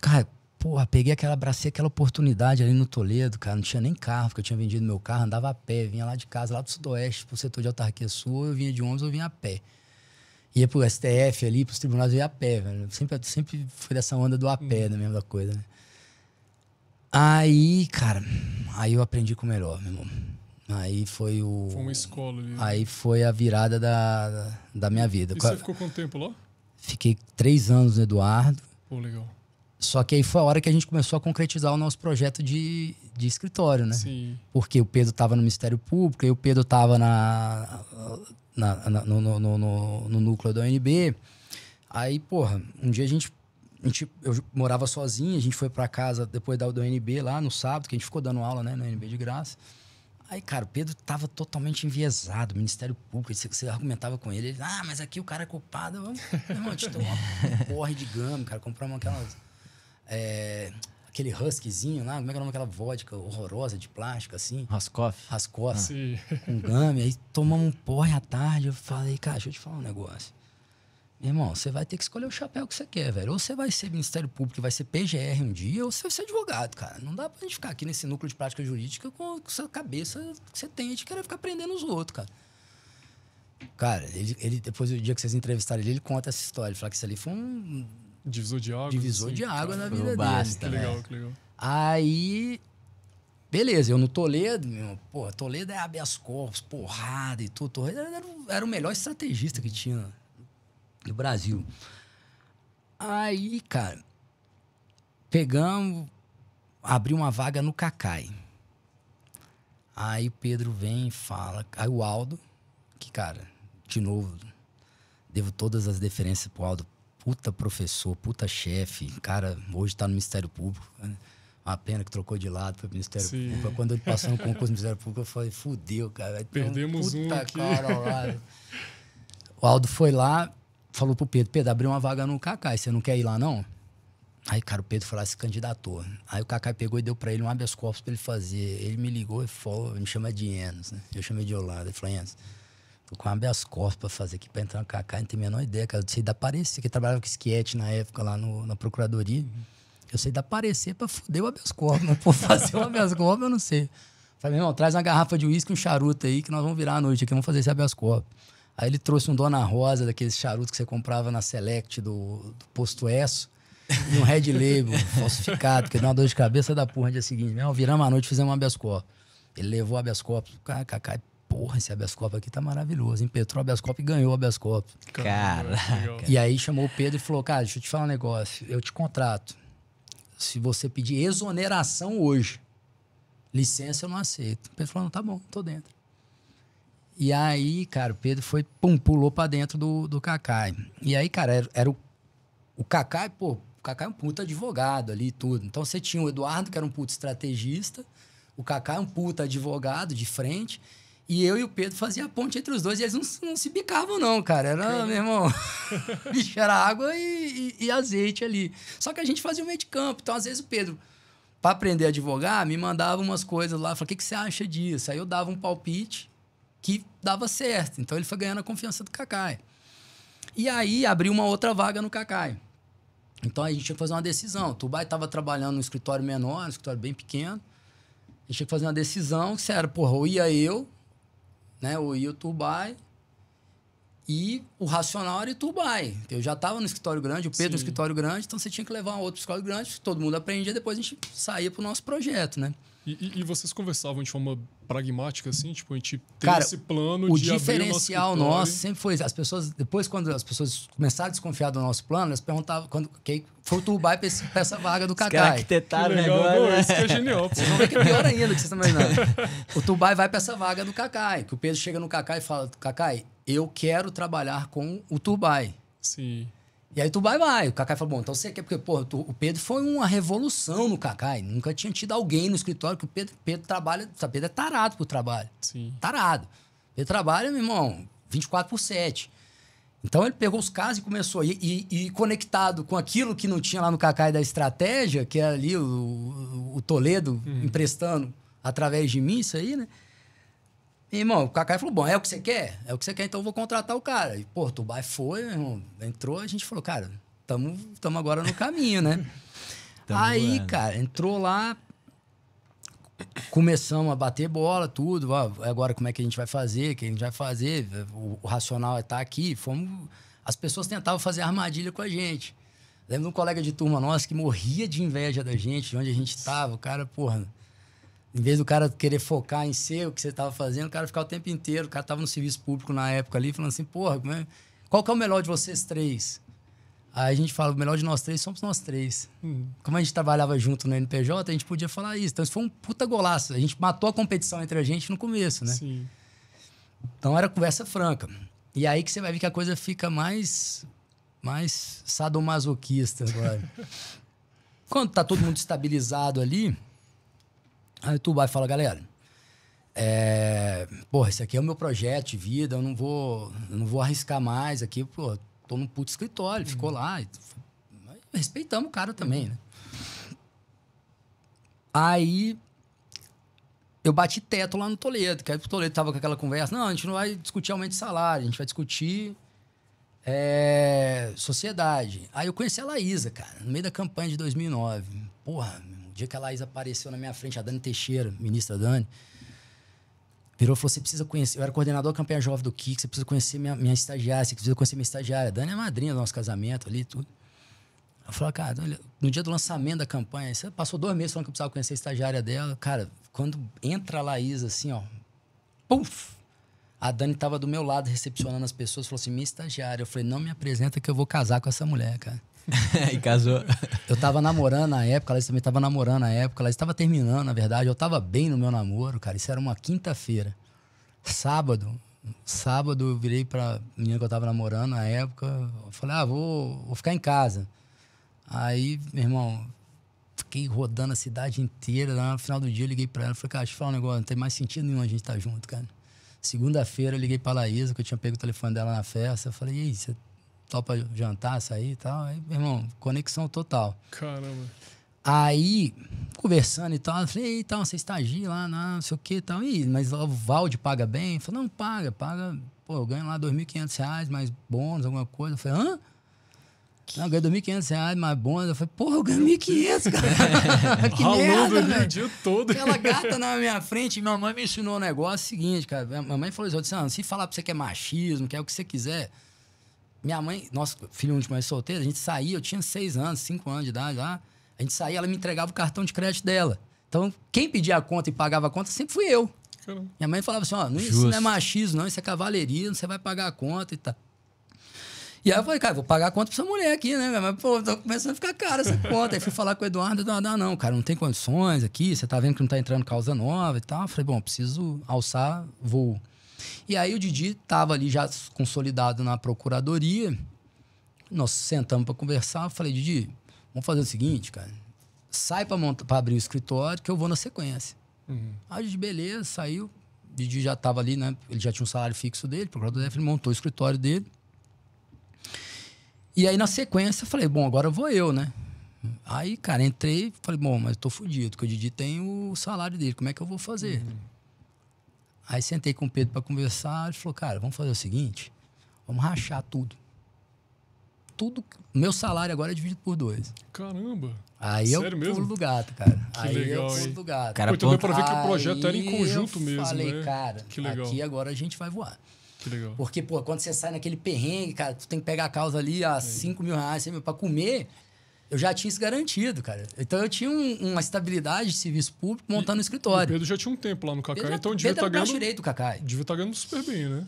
cara, porra, abracei aquela oportunidade ali no Toledo, cara. Não tinha nem carro, porque eu tinha vendido meu carro, andava a pé, vinha lá de casa, lá do Sudoeste, pro setor de autarquia sul, eu vinha de ônibus, eu vinha a pé. Ia pro STF ali, pros tribunais, eu ia a pé, velho. Sempre fui dessa onda do a pé, da mesma coisa, né? Aí, cara, aí eu aprendi com o melhor, meu irmão. Aí foi Foi uma escola ali. Aí foi a virada da minha vida. E você ficou quanto tempo lá? Fiquei 3 anos no Eduardo. Pô, legal. Só que aí foi a hora que a gente começou a concretizar o nosso projeto de escritório, né? Sim. Porque o Pedro estava no Ministério Público, e o Pedro estava no núcleo da UNB. Aí, porra, um dia eu morava sozinho, a gente foi pra casa depois da UNB lá no sábado, que a gente ficou dando aula, né, na UNB de graça. Aí, cara, o Pedro tava totalmente enviesado, Ministério Público, você argumentava com ele, mas aqui o cara é culpado. Meu irmão, a gente tomou uma porre de gama, cara, compramos aquele huskyzinho lá, como é que é o nome daquela vodka horrorosa de plástico, assim? Roscoff. Sim. Com gama, aí tomamos um porre à tarde, eu falei, cara, deixa eu te falar um negócio. Meu irmão, você vai ter que escolher o chapéu que você quer, velho. Ou você vai ser Ministério Público, vai ser PGR um dia, ou você vai ser advogado, cara. Não dá pra gente ficar aqui nesse núcleo de prática jurídica com essa cabeça que você tem de querer ficar prendendo os outros, cara. Cara, ele depois do dia que vocês entrevistaram ele conta essa história. Ele fala que isso ali foi um divisor de água. Divisor assim, de água na vida dele. Basta, que legal, que legal. Aí, beleza, eu no Toledo, Toledo é habeas corpus, porrada e tudo. Toledo era o melhor estrategista que tinha no Brasil. Aí, cara, pegamos, abriu uma vaga no Cacai. Aí o Pedro vem e fala... Aí o Aldo, que, cara, de novo, devo todas as deferências pro Aldo. Puta professor, puta chefe. Cara, hoje tá no Ministério Público. Uma pena que trocou de lado pro Ministério Público. Quando ele passou no concurso do Ministério Público, eu falei, fudeu, cara. Perdemos um aqui. Cara, lá. O Aldo foi lá, falou pro Pedro, Pedro, abriu uma vaga no Cacai, você não quer ir lá, não? Aí, cara, o Pedro foi lá, se candidatou. Aí o Cacai pegou e deu pra ele um habeas corpus pra ele fazer. Ele me ligou e falou, me chama de Enos, né? Eu chamei de Olado. Ele falou, Enos, tô com um habeas corpus pra fazer aqui, pra entrar no Cacai, não tenho a menor ideia, cara. Eu sei da parecer, que trabalhava com esquete na época lá na Procuradoria. Eu sei da parecer pra fuder o habeas corpus, mas por fazer o habeas corpus eu não sei. Falei, meu irmão, traz uma garrafa de uísque e um charuto aí que nós vamos virar a noite aqui, vamos fazer esse habeas corpus. Aí ele trouxe um Dona Rosa, daqueles charutos que você comprava na Select do Posto Esso, e um Red Label falsificado, porque deu uma dor de cabeça da porra no dia seguinte. Meu, viramos a noite e fizemos um habeas corpus. Ele levou o habeas corpus, Cacai, porra, esse habeas corpus aqui tá maravilhoso. Impetrou o habeas corpus e ganhou o habeas corpus. Caraca. E aí chamou o Pedro e falou, cara, deixa eu te falar um negócio, eu te contrato. Se você pedir exoneração hoje, licença eu não aceito. O Pedro falou, não, tá bom, tô dentro. E aí, cara, o Pedro foi, pulou pra dentro do Cacai. E aí, cara, era o Cacai, pô, o Cacai é um puta advogado ali e tudo. Então você tinha o Eduardo, que era um puta estrategista, o Cacai um puta advogado de frente, e eu e o Pedro fazia a ponte entre os dois, e eles não se bicavam não, cara. Era, meu irmão, bicho, era água e azeite ali. Só que a gente fazia o meio de campo. Então, às vezes, o Pedro, pra aprender a advogar, me mandava umas coisas lá, falava, o que você acha disso? Aí eu dava um palpite que dava certo. Então, ele foi ganhando a confiança do Cacai. E aí, abriu uma outra vaga no Cacai. Então, a gente tinha que fazer uma decisão. O Tubai estava trabalhando num escritório menor, um escritório bem pequeno. A gente tinha que fazer uma decisão que era, porra, ou ia eu, né, ou ia o Tubai, e o racional era o Tubai. Eu já estava no escritório grande, o Pedro no escritório grande, então você tinha que levar um outro escritório grande, todo mundo aprendia, depois a gente saía pro nosso projeto, né? E vocês conversavam de forma pragmática, assim? Tipo, a gente tem Cara, esse plano o de diferencial abrir o nosso nosso sempre foi... As pessoas, depois, quando as pessoas começaram a desconfiar do nosso plano, elas perguntavam quem foi o Tubai pra essa vaga do Cacai. Arquitetaram o legal, negócio, né? isso que é genial. Vocês vão ver que é pior ainda que vocês estão imaginando. O Tubai vai pra essa vaga do Cacai, que o Pedro chega no Cacai e fala, Cacai, eu quero trabalhar com o Tubai. Sim. E aí o Tubai vai. O Cacai fala, bom, então você quer... Porque, pô, o Pedro foi uma revolução no Cacai. Nunca tinha tido alguém no escritório que o Pedro trabalha... O Pedro é tarado pro trabalho. Sim. Tarado. Ele trabalha, meu irmão, 24/7. Então ele pegou os casos e começou. E conectado com aquilo que não tinha lá no Cacai da estratégia, que era ali o Toledo emprestando através de mim, isso aí, né? E, irmão, o Cacai falou, bom, é o que você quer? É o que você quer, então eu vou contratar o cara. E, pô, o Tubai foi, meu irmão, entrou, a gente falou, cara, tamo agora no caminho, né? Aí, voando. Cara, entrou lá, começamos a bater bola, tudo, ó, agora como é que a gente vai fazer, o racional é estar aqui, as pessoas tentavam fazer armadilha com a gente. Lembro de um colega de turma nosso que morria de inveja da gente, de onde a gente tava, o cara, porra... Em vez do cara querer focar em ser o que você estava fazendo, o cara ficava o tempo inteiro. O cara estava no serviço público na época ali, falando assim, porra, qual que é o melhor de vocês três? Aí a gente fala, o melhor de nós três somos nós três. Como a gente trabalhava junto no NPJ, a gente podia falar isso. Então isso foi um puta golaço. A gente matou a competição entre a gente no começo, né? Sim. Então era conversa franca. E aí que você vai ver que a coisa fica mais sadomasoquista agora. Quando tá todo mundo estabilizado ali... Aí tu vai e fala, galera, porra, esse aqui é o meu projeto de vida, eu não vou arriscar mais aqui, pô, tô num puto escritório, ficou lá. Respeitamos o cara também, né? Aí eu bati teto lá no Toledo, que aí o Toledo tava com aquela conversa, não, a gente não vai discutir aumento de salário, a gente vai discutir sociedade. Aí eu conheci a Laísa, cara, no meio da campanha de 2009. Porra, o dia que a Laísa apareceu na minha frente, a Dani Teixeira, ministra Dani, virou e falou, você precisa conhecer... Eu era coordenador da campanha jovem do KIC, você precisa conhecer minha estagiária, você precisa conhecer minha estagiária. A Dani é madrinha do nosso casamento ali e tudo. Eu falei, cara, olha, no dia do lançamento da campanha, você passou 2 meses falando que eu precisava conhecer a estagiária dela. Cara, quando entra a Laísa assim, ó, puf! A Dani tava do meu lado recepcionando as pessoas, falou assim, minha estagiária. Eu falei, não me apresenta que eu vou casar com essa mulher, cara. E casou. Eu tava namorando na época, ela também tava namorando na época, ela estava terminando, na verdade. Eu tava bem no meu namoro, cara. Isso era uma quinta-feira. Sábado eu virei pra menina que eu tava namorando na época. Eu falei, vou ficar em casa. Aí, meu irmão, fiquei rodando a cidade inteira. Lá no final do dia eu liguei pra ela. Falei, cara, deixa eu falar um negócio, não tem mais sentido nenhum a gente estar junto, cara. Segunda-feira eu liguei pra Laísa, que eu tinha pego o telefone dela na festa. Eu falei, e aí, você topa jantar, sair e tal? Aí, meu irmão, conexão total. Caramba. Aí, conversando e tal, eu falei, então, você estagia lá, não sei o que e tal. Mas o Valde paga bem? Eu falei, não, paga. Pô, eu ganho lá R$2.500, mais bônus, alguma coisa. Eu falei, hã? Não, eu ganho R$2.500, mais bônus. Eu falei, porra, eu ganho R$1.500, cara. Que merda, velho. O dia todo. Aquela gata na minha frente, minha mãe me ensinou um negócio seguinte, cara. Minha mãe falou assim, se falar pra você que é machismo, que é o que você quiser. Minha mãe, nossa, filho único mais solteiro, a gente saía, eu tinha 6 anos, 5 anos de idade lá. A gente saía, ela me entregava o cartão de crédito dela. Então, quem pedia a conta e pagava a conta sempre fui eu. Caramba. Minha mãe falava assim, isso não é machismo, não, isso é cavalerismo, você vai pagar a conta e tal. E aí eu falei, cara, vou pagar a conta pra essa mulher aqui, né? Mas, pô, tô começando a ficar cara essa conta. Aí fui falar com o Eduardo, não, cara, não tem condições aqui, você tá vendo que não tá entrando causa nova e tal. Eu falei, bom, preciso alçar voo. E aí o Didi tava ali já consolidado na procuradoria, nós sentamos pra conversar, eu falei, Didi, vamos fazer o seguinte, cara, sai pra abrir o escritório que eu vou na sequência. Aí o Didi, beleza, saiu, o Didi já tava ali, né, ele já tinha um salário fixo dele, o procurador ele montou o escritório dele. E aí, na sequência, eu falei, bom, agora vou eu, né? Aí, cara, entrei, falei, bom, mas eu tô fudido, porque o Didi tem o salário dele, como é que eu vou fazer? Aí sentei com o Pedro pra conversar, ele falou, cara, vamos fazer o seguinte, vamos rachar tudo. Meu salário agora é dividido por 2. Caramba. Aí Sério eu mesmo? pulo do gato, cara. Que legal, eu pulo do gato. Cara, Então deu pra ver que o projeto era em Aí conjunto eu mesmo, falei, né? cara, Que legal. aqui agora a gente vai voar. Que legal. Porque, pô, quando você sai naquele perrengue, cara, tu tem que pegar a causa ali a R$5.000 pra comer, eu já tinha isso garantido, cara. Então eu tinha uma estabilidade de serviço público montando um O escritório. Pedro já tinha um tempo lá no Cacá, Pedro, então devia Pedro estar era o braço ganhando. direito do Cacá. Devia estar ganhando super bem, né?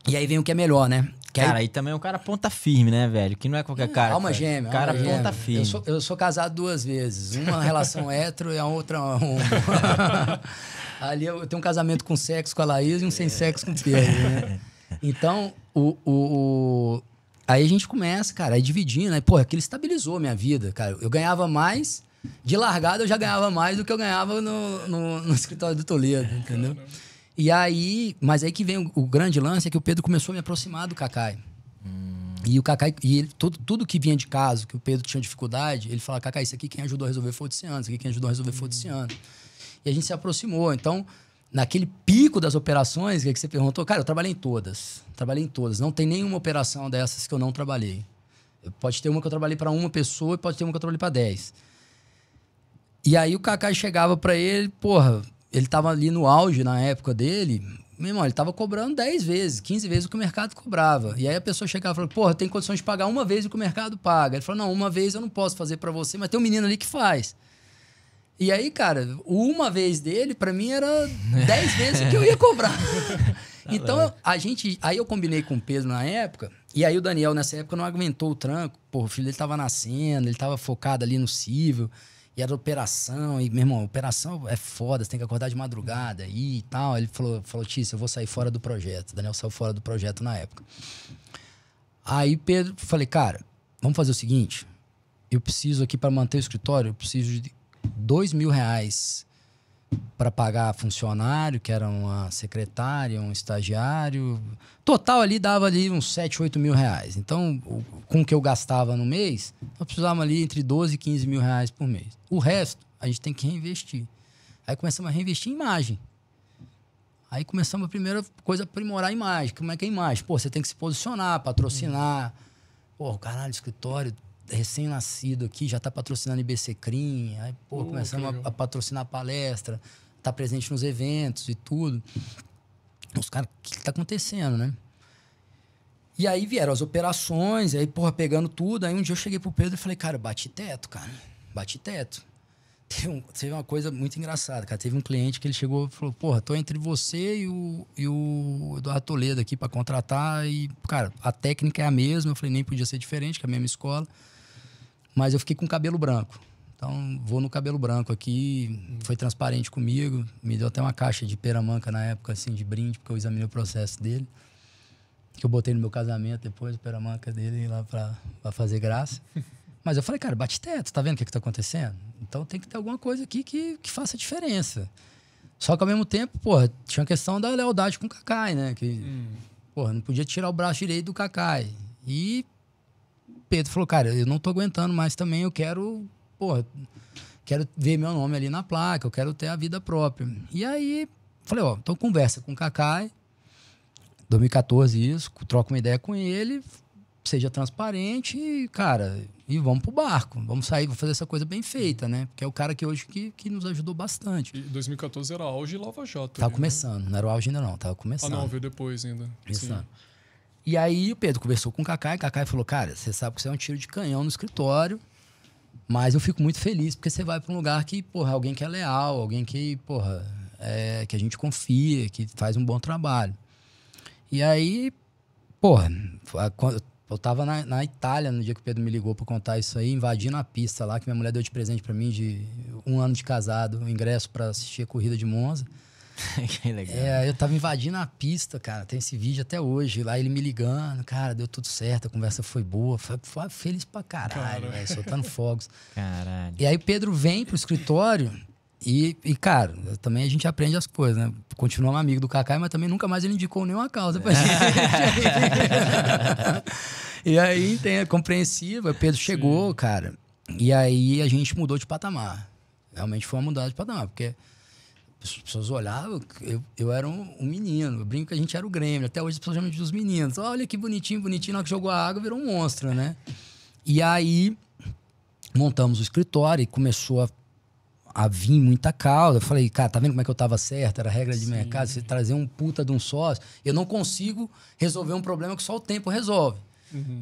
E aí vem o que é melhor, né? Que Cara, aí também é um cara ponta firme, né, velho? Que não é qualquer cara. alma cara. gêmea. Cara alma ponta gêmea. firme. Eu sou casado 2 vezes. Uma relação hétero e a outra homo. Ali eu tenho um casamento com sexo com a Laís e um sem sexo com o Pedro, né? Então, aí a gente começa, cara, aí dividindo, né? Pô, aquilo estabilizou a minha vida, cara. Eu ganhava mais, de largada eu já ganhava mais do que eu ganhava no escritório do Toledo, entendeu? E aí, mas aí que vem o grande lance, é que o Pedro começou a me aproximar do Cacai. E o Cacai, e ele, tudo que vinha de caso, que o Pedro tinha dificuldade, ele falava, Cacai, isso aqui quem ajudou a resolver foi o Diciano, isso aqui quem ajudou a resolver foi o Diciano. E a gente se aproximou. Então, naquele pico das operações, que você perguntou, cara, eu trabalhei em todas. Não tem nenhuma operação dessas que eu não trabalhei. Pode ter uma que eu trabalhei para uma pessoa e pode ter uma que eu trabalhei para 10. E aí o Cacai chegava para ele, porra, ele tava ali no auge na época dele, meu irmão, ele tava cobrando 10 vezes, 15 vezes o que o mercado cobrava. E aí a pessoa chegava e falava, porra, tem condições de pagar uma vez o que o mercado paga. Ele falou, não, uma vez eu não posso fazer para você, mas tem um menino ali que faz. E aí, cara, uma vez dele, pra mim, era 10 vezes o que eu ia cobrar. Então, aí eu combinei com o Pedro na época, e aí o Daniel, nessa época, não aguentou o tranco. Pô, o filho dele tava nascendo, ele tava focado ali no cível, e era operação, e, meu irmão, operação é foda, você tem que acordar de madrugada aí e tal. Ele falou, Tício, eu vou sair fora do projeto. O Daniel saiu fora do projeto na época. Aí, Pedro, falei, cara, vamos fazer o seguinte, eu preciso aqui pra manter o escritório, eu preciso de R$2.000 para pagar funcionário, que era uma secretária, um estagiário. Total ali dava ali uns R$7.000, R$8.000. Então, com o que eu gastava no mês, nós precisávamos ali entre R$12.000 e R$15.000 por mês. O resto, a gente tem que reinvestir. Aí começamos a reinvestir em imagem. Aí começamos a primeira coisa, aprimorar a imagem. Como é que é a imagem? Pô, você tem que se posicionar, patrocinar. Pô, caralho, escritório recém-nascido aqui, já tá patrocinando IBC Crim, aí, pô, começamos a patrocinar palestra, tá presente nos eventos e tudo. Os caras, o que tá acontecendo, né? E aí vieram as operações, aí, porra, pegando tudo, aí um dia eu cheguei pro Pedro e falei, cara, bati teto, cara, bati teto. Teve uma coisa muito engraçada, cara, teve um cliente que ele chegou e falou, porra, tô entre você e o Eduardo Toledo aqui pra contratar e, cara, a técnica é a mesma, eu falei, nem podia ser diferente, que é a mesma escola. Mas eu fiquei com cabelo branco. Então, vou no cabelo branco aqui. Foi transparente comigo. Me deu até uma caixa de peramanca na época, assim, de brinde, porque eu examinei o processo dele. Que eu botei no meu casamento depois, a peramanca dele lá pra fazer graça. Mas eu falei, cara, bate teto, tá vendo o que tá acontecendo? Então tem que ter alguma coisa aqui que faça diferença. Só que ao mesmo tempo, porra, tinha a questão da lealdade com o Cacai, né? Que, porra, não podia tirar o braço direito do Cacai. E Pedro falou, cara, eu não tô aguentando mais também, eu quero, porra, quero ver meu nome ali na placa, eu quero ter a vida própria. E aí, falei, ó, então conversa com o Cacai, 2014 isso, troca uma ideia com ele, seja transparente e, cara, e vamos pro barco, vamos sair, vamos fazer essa coisa bem feita, né? Porque é o cara que hoje que nos ajudou bastante. E 2014 era auge e Lava Jato. Tava ali, começando, né? não era o auge ainda não, tava começando. Ah, não, veio depois ainda. Começando. E aí o Pedro conversou com o Cacai falou, cara, você sabe que você é um tiro de canhão no escritório, mas eu fico muito feliz porque você vai para um lugar que, porra, alguém que é leal, alguém que, porra, que a gente confia, que faz um bom trabalho. E aí, porra, eu tava na Itália no dia que o Pedro me ligou pra contar isso aí, invadindo a pista lá, que minha mulher deu de presente pra mim de 1 ano de casado, o ingresso pra assistir a corrida de Monza. Que legal. Eu tava invadindo a pista, cara, tem esse vídeo até hoje, lá ele me ligando, cara, deu tudo certo, a conversa foi boa, foi feliz pra caralho, velho, soltando fogos. Caralho. E aí o Pedro vem pro escritório e cara, também a gente aprende as coisas, né? Continua um amigo do Cacai, mas também nunca mais ele indicou nenhuma causa pra gente. E aí, é compreensível, o Pedro chegou, cara, e aí a gente mudou de patamar. Realmente foi uma mudança de patamar, porque as pessoas olhavam, eu era um menino, eu brinco que a gente era o Grêmio, até hoje as pessoas chamam de meninos. Olha que bonitinho, na hora que jogou a água virou um monstro, né? E aí montamos o escritório e começou a vir muita causa. Eu falei, cara, tá vendo como é que eu tava certo? Era regra de mercado, você trazer um puta de um sócio. Eu não consigo resolver um problema que só o tempo resolve.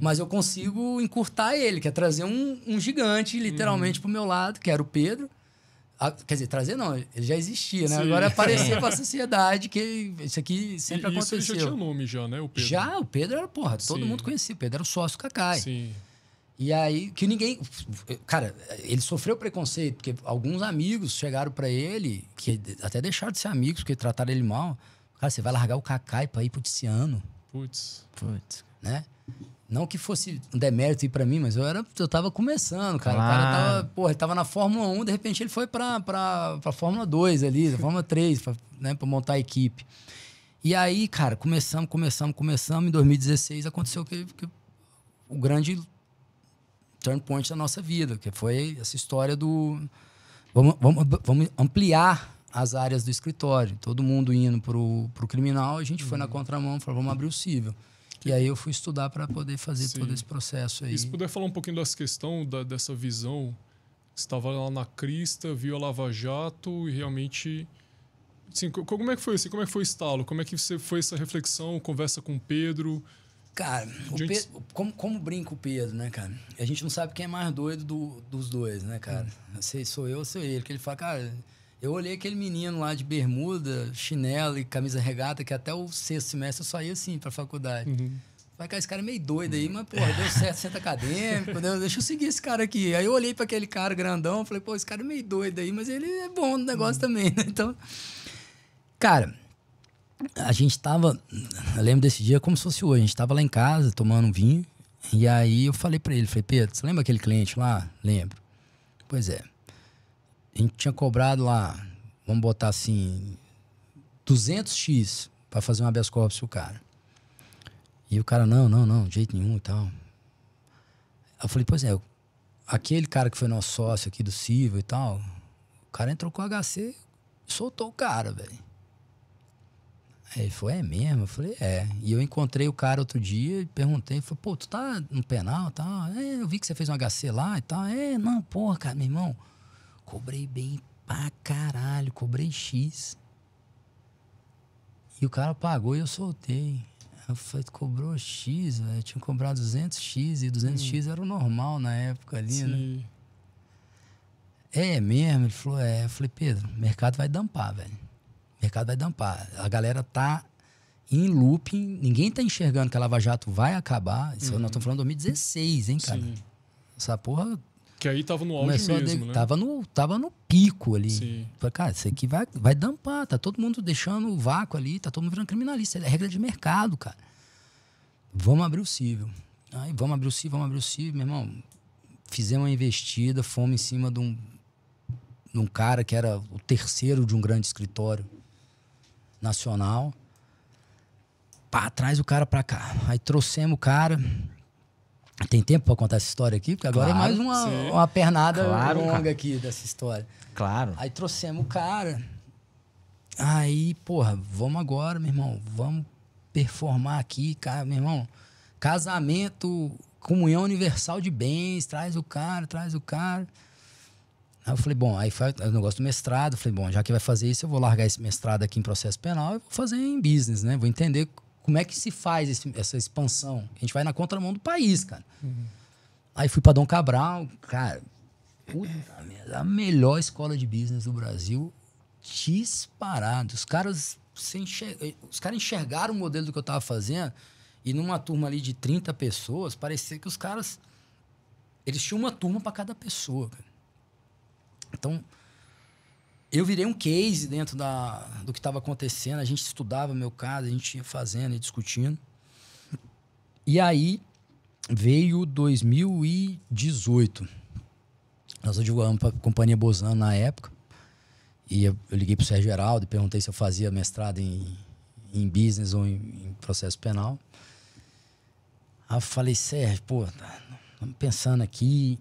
Mas eu consigo encurtar ele, que é trazer um gigante, literalmente, pro meu lado, que era o Pedro. Quer dizer, trazer não, ele já existia, né? Sim. Agora é aparecer pra sociedade que isso aqui sempre aconteceu. Isso ele já tinha nome já, né, o Pedro? Já, o Pedro era, porra, todo mundo conhecia. O Pedro era o sócio Cacai. Sim. E aí, que ninguém... Cara, ele sofreu preconceito, porque alguns amigos chegaram pra ele, que até deixaram de ser amigos, porque trataram ele mal. Cara, você vai largar o Cacai pra ir pro Tiziano. Putz. Né? Não que fosse um demérito ir pra mim, mas eu tava começando, cara. Claro. O cara tava, porra, ele tava na Fórmula 1, de repente ele foi pra Fórmula 2 ali, da Fórmula 3, né, pra montar a equipe. E aí, cara, começamos. Em 2016 aconteceu que o grande turn point da nossa vida, que foi essa história do... Vamos ampliar as áreas do escritório. Todo mundo indo pro criminal, a gente foi na contramão, falou, vamos abrir o civil. E aí eu fui estudar para poder fazer todo esse processo aí. E se puder falar um pouquinho dessa questão, dessa visão, você estava lá na crista, viu a Lava Jato e realmente... Assim, como é que foi assim? Como é que foi o estalo? Como é que foi essa reflexão, conversa com o Pedro? Cara, o Pedro, como brinca o Pedro, né, cara? A gente não sabe quem é mais doido dos dois, né, cara? Sou eu ou sou ele. Que ele fala, cara... Eu olhei aquele menino lá de bermuda, chinelo e camisa regata, que até o 6º semestre eu saía assim pra faculdade. Falei, cara, esse cara é meio doido aí, mas, porra, deu certo centro acadêmico, deixa eu seguir esse cara aqui. Aí eu olhei pra aquele cara grandão, falei, pô, esse cara é meio doido aí, mas ele é bom no negócio também, né? Então, cara, a gente tava, eu lembro desse dia como se fosse hoje, a gente tava lá em casa tomando um vinho, e aí eu falei pra ele, Pedro, você lembra aquele cliente lá? Lembro. Pois é. A gente tinha cobrado lá, vamos botar assim, 200x pra fazer um habeas corpus pro cara. E o cara, não, de jeito nenhum e tal. Eu falei, pois é, aquele cara que foi nosso sócio aqui do Civil e tal, o cara entrou com o HC e soltou o cara, velho. Aí ele falou, é mesmo? Eu falei, é. E eu encontrei o cara outro dia e perguntei, falei, pô, tu tá no penal e tal? Eu vi que você fez um HC lá e tal. Não, porra, cara, meu irmão... Cobrei bem pra caralho, cobrei X. E o cara pagou e eu soltei. Eu falei, cobrou X, velho. Tinha cobrado 200x e 200x era o normal na época ali, né? É mesmo? Ele falou, é. Eu falei, Pedro, o mercado vai dampar, velho. O mercado vai dampar. A galera tá em looping, ninguém tá enxergando que a Lava Jato vai acabar. Isso nós estamos falando de 2016, hein, cara? Essa porra... Que aí tava no auge mesmo, né? Tava no pico ali. Sim. Falei, cara, isso aqui vai dampar. Tá todo mundo deixando o vácuo ali, tá todo mundo virando criminalista. É regra de mercado, cara. Vamos abrir o cível. Aí, vamos abrir o cível, meu irmão. Fizemos uma investida, fomos em cima de um cara que era o terceiro de um grande escritório nacional. Pá, traz o cara pra cá. Aí trouxemos o cara. Tem tempo pra contar essa história aqui? Porque agora Claro, é mais uma pernada longa cara. aqui dessa história. Claro. Aí trouxemos o cara. Aí, porra, vamos agora, meu irmão. Vamos performar aqui, cara, meu irmão. Casamento, comunhão universal de bens. Traz o cara. Aí eu falei, bom, aí foi o negócio do mestrado. Eu falei, bom, já que vai fazer isso, eu vou largar esse mestrado aqui em processo penal e vou fazer em business, né? Vou entender como é que se faz essa expansão. A gente vai na contramão do país, cara. Aí fui pra Dom Cabral, cara, puta merda, a melhor escola de business do Brasil, disparado. Os caras enxergaram o modelo do que eu tava fazendo e numa turma ali de 30 pessoas, parecia que os caras, eles tinham uma turma para cada pessoa, cara. Então, eu virei um case dentro do que estava acontecendo. A gente estudava meu caso, a gente ia fazendo e discutindo. E aí veio 2018. Nós advogamos para a Companhia Bozano na época. E eu liguei para o Sérgio Geraldo e perguntei se eu fazia mestrado em business ou em processo penal. Aí eu falei, Sérgio, pô, estamos pensando aqui.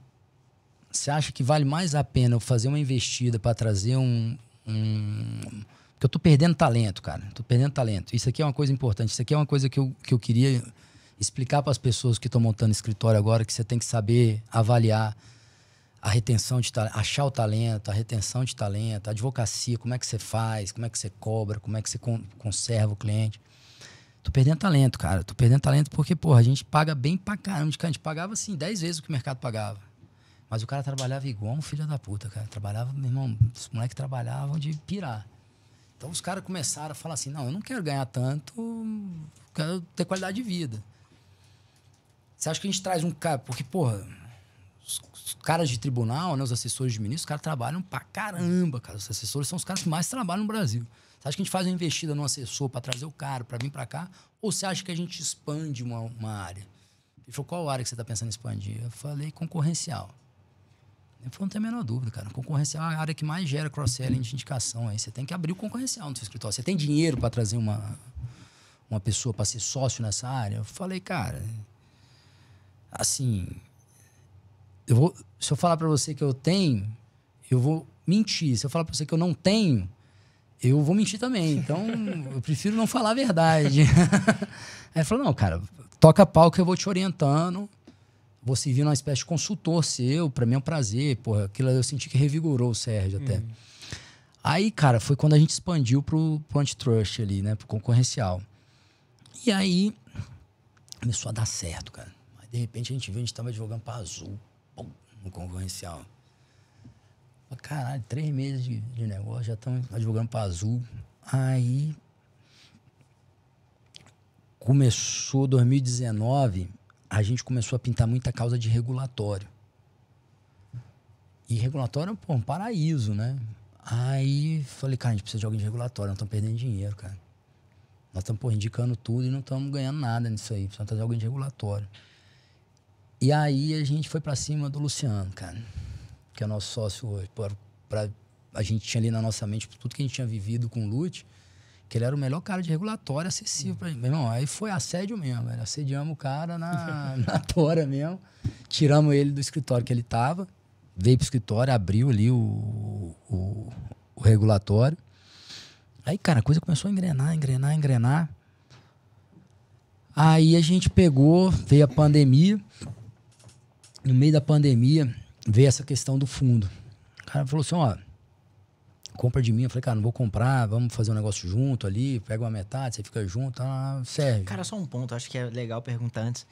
Você acha que vale mais a pena eu fazer uma investida para trazer Porque eu tô perdendo talento, cara. Tô perdendo talento. Isso aqui é uma coisa importante. Isso aqui é uma coisa que eu queria explicar para as pessoas que estão montando escritório agora, que você tem que saber avaliar a retenção de talento, achar o talento, a retenção de talento, a advocacia, como é que você faz, como é que você cobra, como é que você conserva o cliente. Tô perdendo talento, cara. Tô perdendo talento porque, porra, a gente paga bem pra caramba. A gente pagava, assim, 10 vezes o que o mercado pagava. Mas o cara trabalhava igual um filho da puta, cara. Trabalhava, meu irmão, os moleques trabalhavam de pirar. Então os caras começaram a falar assim, não, eu não quero ganhar tanto, quero ter qualidade de vida. Você acha que a gente traz um cara... Porque, porra, os caras de tribunal, né, os assessores de ministro, os caras trabalham pra caramba, cara. Os assessores são os caras que mais trabalham no Brasil. Você acha que a gente faz uma investida num assessor pra trazer o cara, pra vir pra cá? Ou você acha que a gente expande uma área? Ele falou, qual área que você tá pensando em expandir? Eu falei, concorrencial. Ele falou, não tem a menor dúvida, cara. Concorrencial é a área que mais gera cross-selling de indicação. Aí você tem que abrir o concorrencial no seu escritório. Você tem dinheiro para trazer uma pessoa para ser sócio nessa área? Eu falei, cara, assim, se eu falar para você que eu tenho, eu vou mentir. Se eu falar para você que eu não tenho, eu vou mentir também. Então, eu prefiro não falar a verdade. Aí ele falou, não, cara, toca pau que eu vou te orientando. Vou servir uma espécie de consultor seu, pra mim é um prazer. Porra, aquilo eu senti que revigorou o Sérgio até. Aí, cara, foi quando a gente expandiu pro antitrust ali, né? Pro concorrencial. E aí, começou a dar certo, cara. Aí, de repente, a gente tava advogando pra Azul, pum, no concorrencial. Caralho, 3 meses de negócio, já estamos advogando pra Azul. Aí, começou 2019... a gente começou a pintar muita causa de regulatório. E regulatório é um paraíso, né? Aí falei, cara, a gente precisa de alguém de regulatório, nós estamos perdendo dinheiro, cara. Nós estamos indicando tudo e não estamos ganhando nada nisso aí. Precisamos trazer alguém de regulatório. E aí a gente foi pra cima do Luciano, cara, que é nosso sócio hoje. A gente tinha ali na nossa mente tudo que a gente tinha vivido com o Lute, que ele era o melhor cara de regulatório acessível pra gente. Meu irmão, aí foi assédio mesmo, velho. Assediamos o cara na tora mesmo. Tiramos ele do escritório que ele tava. Veio pro escritório, abriu ali o regulatório. Aí, cara, a coisa começou a engrenar. Aí a gente pegou, veio a pandemia. No meio da pandemia, veio essa questão do fundo. O cara falou assim, ó, compra de mim. Eu falei, cara, não vou comprar, vamos fazer um negócio junto ali, pega uma metade, você fica junto, serve. Cara, só um ponto, acho que é legal perguntar antes.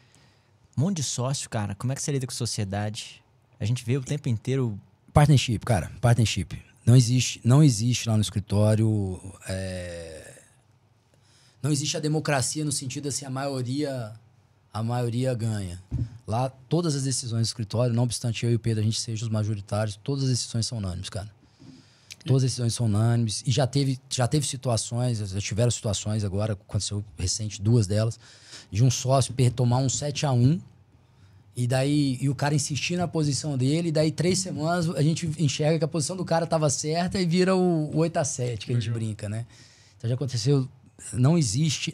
Um monte de sócio, cara, como é que você lida com sociedade? A gente vê o tempo inteiro... Partnership, cara, partnership. Não existe lá no escritório... Não existe a democracia no sentido assim, a a maioria ganha. Lá, todas as decisões do escritório, não obstante eu e o Pedro, a gente seja os majoritários, todas as decisões são unânimes, cara. Todas as decisões são unânimes. E já teve situações, já tiveram situações agora, aconteceu recente, 2 delas, de um sócio tomar um 7-1, e o cara insistir na posição dele, e daí 3 semanas a gente enxerga que a posição do cara estava certa e vira o 8-7, que a gente brinca, né? Então já aconteceu. Não existe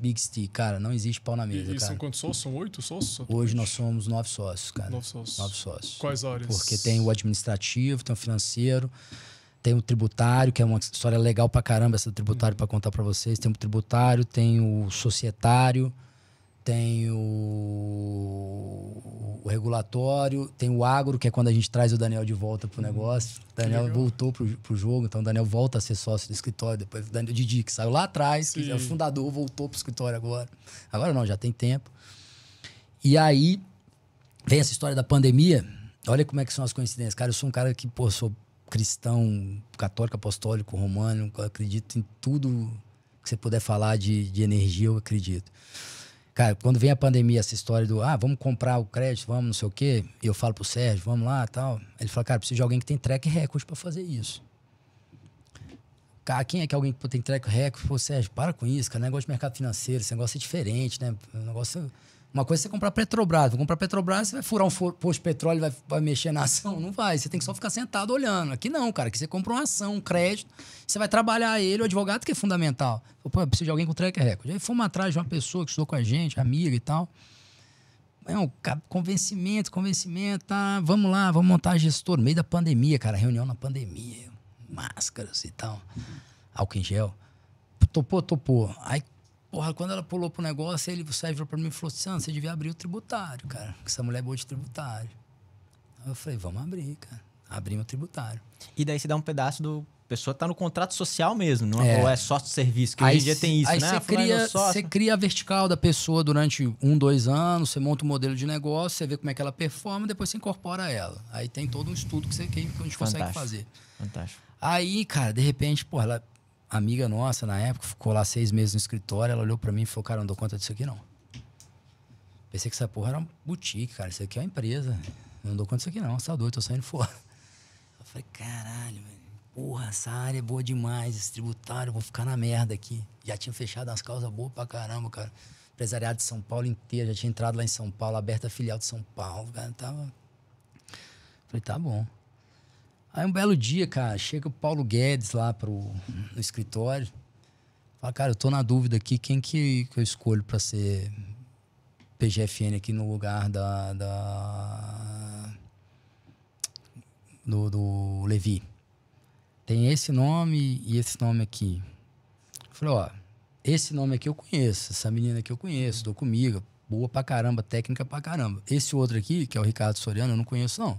Big Stick, cara. Não existe pau na mesa, E cara. são quantos sócios? São 8 sócios? Hoje nós somos 9 sócios, cara. 9 sócios. 9 sócios. Quais áreas? Porque tem o administrativo, tem o financeiro, tem o tributário, que é uma história legal pra caramba essa do tributário pra contar pra vocês. Tem o tributário, tem o societário, tem o regulatório, tem o agro, que é quando a gente traz o Daniel de volta pro negócio. O Daniel voltou pro jogo, então o Daniel volta a ser sócio do escritório. Depois o Daniel Didi, que saiu lá atrás, que é o fundador, voltou pro escritório agora. Agora não, já tem tempo. E aí vem essa história da pandemia. Olha como é que são as coincidências. Cara, eu sou um cara que, pô, sou cristão, católico, apostólico, romano, eu acredito em tudo que você puder falar de energia, eu acredito. Cara, quando vem a pandemia, essa história do vamos comprar o crédito, vamos não sei o quê, e eu falo pro Sérgio, vamos lá e tal. Ele fala, cara, preciso de alguém que tem track record pra fazer isso. Cara, quem é que alguém que tem track record? Pô, Sérgio, para com isso, cara, negócio de mercado financeiro, esse negócio é diferente, né? Uma coisa é você comprar Petrobras. Vou comprar Petrobras, você vai furar um posto de petróleo e vai mexer na ação? Não vai. Você tem que só ficar sentado olhando. Aqui não, cara. Aqui você compra uma ação, um crédito, você vai trabalhar ele, o advogado que é fundamental. Pô, eu preciso de alguém com track record. Aí fomos atrás de uma pessoa que estudou com a gente, amiga e tal. Convencimento, tá? Vamos lá, vamos montar a gestora. No meio da pandemia, cara. Reunião na pandemia. Máscaras e tal. Álcool em gel. Topou. Aí, porra, quando ela pulou pro negócio, o Sérgio virou pra mim e falou assim, você devia abrir o tributário, cara. Porque essa mulher é boa de tributário. Aí eu falei, vamos abrir, cara. Abrimos o tributário. E daí você dá um pedaço do... A pessoa tá no contrato social mesmo, não ou é sócio de serviço, que hoje em dia tem isso, aí né? Você cria a vertical da pessoa durante 1-2 anos, você monta um modelo de negócio, você vê como é que ela performa, depois você incorpora ela. Aí tem todo um estudo que a gente consegue fazer. Fantástico. Aí, cara, de repente, porra, ela... amiga nossa, na época, ficou lá 6 meses no escritório, ela olhou pra mim e falou, cara, não dou conta disso aqui, não. Pensei que essa porra era uma boutique, cara, isso aqui é uma empresa. Não dou conta disso aqui, não, você tá doido, tô saindo fora. Eu falei, caralho, velho, porra, essa área é boa demais, esse tributário, eu vou ficar na merda aqui. Já tinha fechado umas causas boas pra caramba, cara. Empresariado de São Paulo inteiro, já tinha entrado lá em São Paulo, aberta a filial de São Paulo, cara, tava... Falei, tá bom. Aí um belo dia, cara, chega o Paulo Guedes lá no escritório. Fala, cara, eu tô na dúvida aqui, quem que eu escolho pra ser PGFN aqui no lugar do Levi. Tem esse nome e esse nome aqui. Eu falei, ó, esse nome aqui eu conheço, essa menina aqui eu conheço, tô comigo, boa pra caramba, técnica pra caramba. Esse outro aqui, que é o Ricardo Soriano, eu não conheço, não.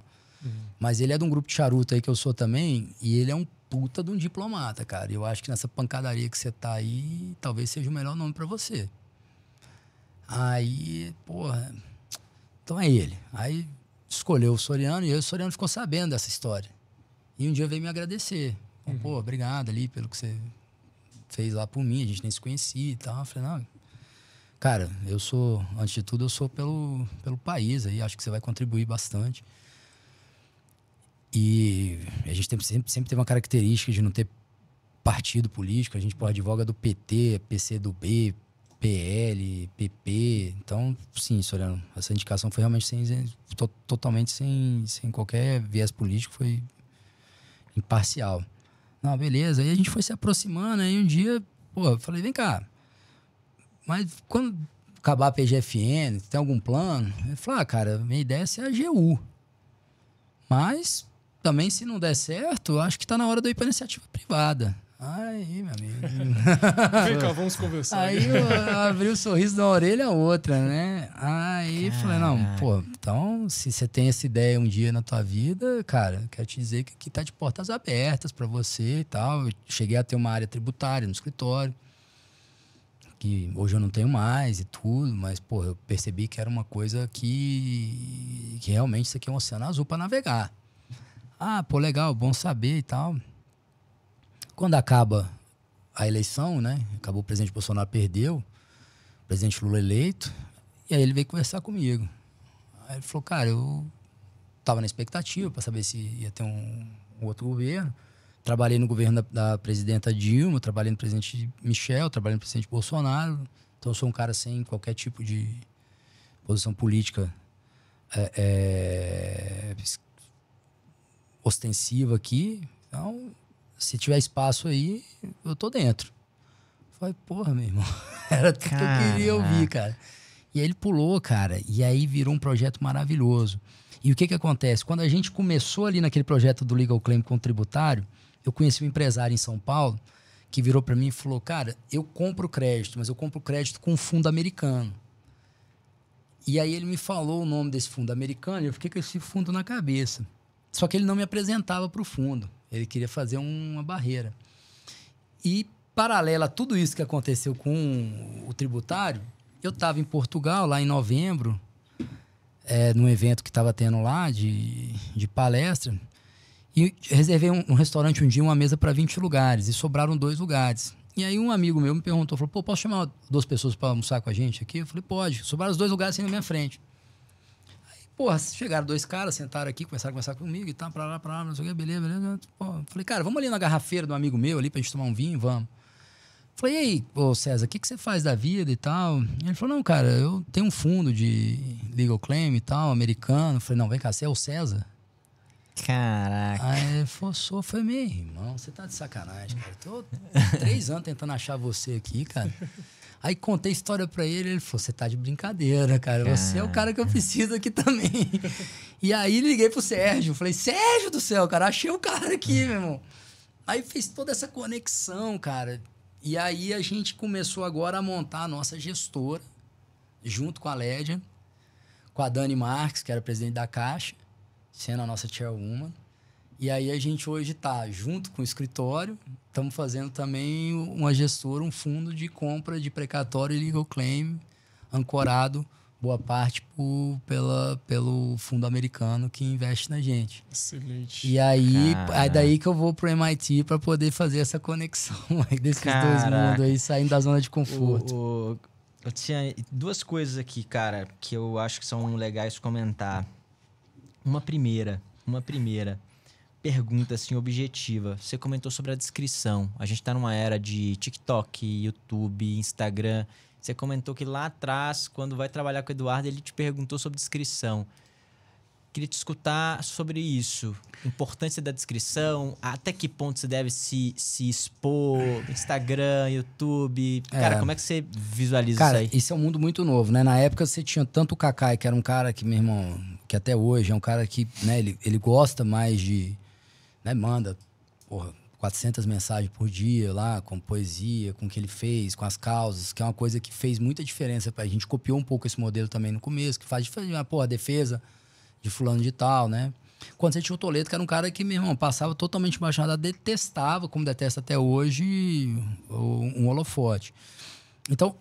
Mas ele é de um grupo de charuto aí que eu sou também, e ele é um puta de um diplomata, cara. E eu acho que nessa pancadaria que você tá aí, talvez seja o melhor nome pra você. Aí, porra, então é ele. Aí escolheu o Soriano, e aí o Soriano ficou sabendo dessa história. E um dia veio me agradecer. Pô, obrigado ali pelo que você fez lá por mim, a gente nem se conhecia e tal. Eu falei, não, cara, eu sou, antes de tudo, eu sou pelo país aí, acho que você vai contribuir bastante. E a gente sempre teve uma característica de não ter partido político. A gente advoga do PT, PCdoB, PL, PP. Então, sim, Soriano, essa indicação foi realmente totalmente sem qualquer viés político, foi imparcial. Não, beleza. Aí a gente foi se aproximando, aí um dia, pô, eu falei, vem cá, mas quando acabar a PGFN, tem algum plano? Ele falou, cara, minha ideia é ser a AGU. Mas... também, se não der certo, acho que tá na hora de eu ir pra iniciativa privada. Aí, meu amigo. Vem cá, vamos conversar. Aí eu abri o sorriso de uma orelha a outra, né? Aí falei, não, pô, então, se você tem essa ideia um dia na tua vida, cara, quero te dizer que aqui tá de portas abertas pra você e tal. Eu cheguei a ter uma área tributária no escritório, que hoje eu não tenho mais e tudo, mas, pô, eu percebi que era uma coisa que realmente isso aqui é um oceano azul pra navegar. Pô, legal, bom saber e tal. Quando acaba a eleição, né? Acabou, o presidente Bolsonaro perdeu. O presidente Lula eleito, e aí ele veio conversar comigo. Aí ele falou, cara, eu tava na expectativa para saber se ia ter um outro governo. Trabalhei no governo da presidenta Dilma, trabalhei no presidente Michel, trabalhei no presidente Bolsonaro. Então eu sou um cara sem qualquer tipo de posição política ostensiva aqui. Então, se tiver espaço aí, eu tô dentro. Eu falei, porra, meu irmão, era tudo que eu queria ouvir, cara. E aí ele pulou, cara, e aí virou um projeto maravilhoso. E o que acontece? Quando a gente começou ali naquele projeto do Legal Claim com o tributário, eu conheci um empresário em São Paulo que virou para mim e falou, cara, eu compro crédito, mas eu compro crédito com um fundo americano. E aí ele me falou o nome desse fundo americano e eu fiquei com esse fundo na cabeça. Só que ele não me apresentava para o fundo. Ele queria fazer uma barreira. E, paralelo a tudo isso que aconteceu com o tributário, eu estava em Portugal, lá em novembro, num evento que estava tendo lá de palestra, e reservei um restaurante um dia, uma mesa para 20 lugares, e sobraram 2 lugares. E aí um amigo meu me perguntou, falou, pô, posso chamar 2 pessoas para almoçar com a gente aqui? Eu falei, pode. Sobraram os 2 lugares assim na minha frente. Aí, porra, chegaram 2 caras, sentaram aqui, começaram a conversar comigo e tal, pra lá, não sei o que, beleza. Pô, falei, cara, vamos ali na garrafeira do amigo meu ali pra gente tomar um vinho, vamos. Falei, e aí, ô César, o que você faz da vida e tal? Ele falou, não, cara, eu tenho um fundo de legal claim e tal, americano. Falei, não, vem cá, você é o César? Caraca. Aí ele falou, foi meu irmão, você tá de sacanagem, cara. Tô 3 anos tentando achar você aqui, cara. Aí contei a história pra ele falou, você tá de brincadeira, cara. Você é o cara que eu preciso aqui também. E aí liguei pro Sérgio, falei, Sérgio do céu, cara, achei o cara aqui, meu irmão. Aí fez toda essa conexão, cara. E aí a gente começou agora a montar a nossa gestora, junto com a Lédia, com a Dani Marques, que era presidente da Caixa, sendo a nossa chairwoman. E aí a gente hoje tá junto com o escritório, estamos fazendo também uma gestora, um fundo de compra de precatório e legal claim, ancorado, boa parte pelo fundo americano que investe na gente. Excelente. E aí, é daí que eu vou pro MIT para poder fazer essa conexão aí desses 2 mundos aí, saindo da zona de conforto. Eu tinha 2 coisas aqui, cara, que eu acho que são legais comentar. Uma primeira pergunta, assim, objetiva. Você comentou sobre a descrição. A gente tá numa era de TikTok, YouTube, Instagram. Você comentou que lá atrás, quando vai trabalhar com o Eduardo, ele te perguntou sobre descrição. Queria te escutar sobre isso. Importância da descrição, até que ponto você deve se expor, Instagram, YouTube. Cara, como é que você visualiza isso aí? Isso é um mundo muito novo, né? Na época você tinha tanto o Kakai, que era um cara que, meu irmão, que até hoje é um cara que, né, ele gosta mais de, né, manda, 400 mensagens por dia lá, com poesia, com o que ele fez, com as causas, que é uma coisa que fez muita diferença pra gente. Copiou um pouco esse modelo também no começo, que faz diferença, defesa de fulano de tal, né? Quando você tinha o Toledo, que era um cara que, meu irmão, passava totalmente embaixo da detestava, como detesta até hoje, um holofote. Então,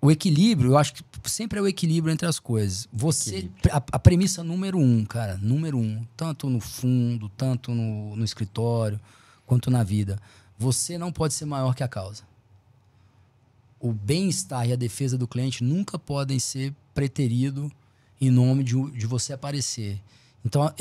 o equilíbrio, eu acho que sempre é o equilíbrio entre as coisas. A premissa número 1, cara, número 1, tanto no fundo, tanto no escritório, quanto na vida. Você não pode ser maior que a causa. O bem-estar e a defesa do cliente nunca podem ser preteridos em nome de você aparecer. Então,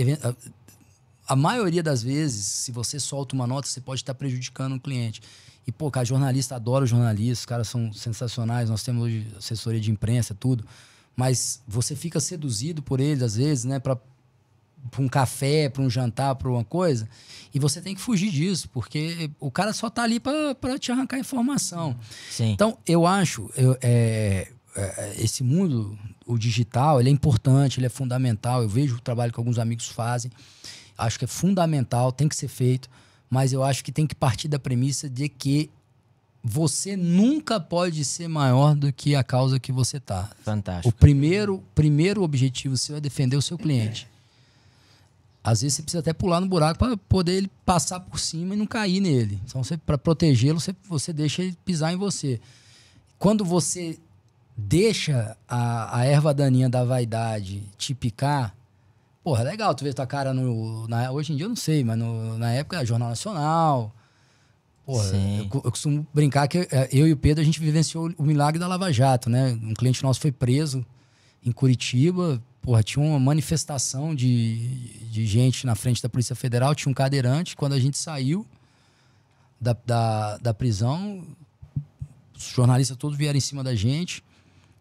a maioria das vezes, se você solta uma nota, você pode estar prejudicando o cliente. E, pô, cara, jornalista adora jornalistas, os caras são sensacionais, nós temos hoje assessoria de imprensa, tudo. Mas você fica seduzido por eles, às vezes, né, para um café, para um jantar, para uma coisa, e você tem que fugir disso, porque o cara só tá ali para te arrancar informação. Sim. Então, eu acho, esse mundo, o digital, ele é importante, ele é fundamental. Eu vejo o trabalho que alguns amigos fazem, acho que é fundamental, tem que ser feito, mas eu acho que tem que partir da premissa de que você nunca pode ser maior do que a causa que você tá. Fantástico. O primeiro objetivo seu é defender o seu cliente. Às vezes você precisa até pular no buraco para poder ele passar por cima e não cair nele. Então, para protegê-lo, você deixa ele pisar em você. Quando você deixa a erva daninha da vaidade te picar, porra, é legal tu ver tua cara hoje em dia eu não sei, mas na época era Jornal Nacional, Porra, Sim. eu costumo brincar que eu e o Pedro, a gente vivenciou o milagre da Lava Jato, né? Um cliente nosso foi preso em Curitiba. Porra, tinha uma manifestação de gente na frente da Polícia Federal, tinha um cadeirante. Quando a gente saiu da prisão, os jornalistas todos vieram em cima da gente.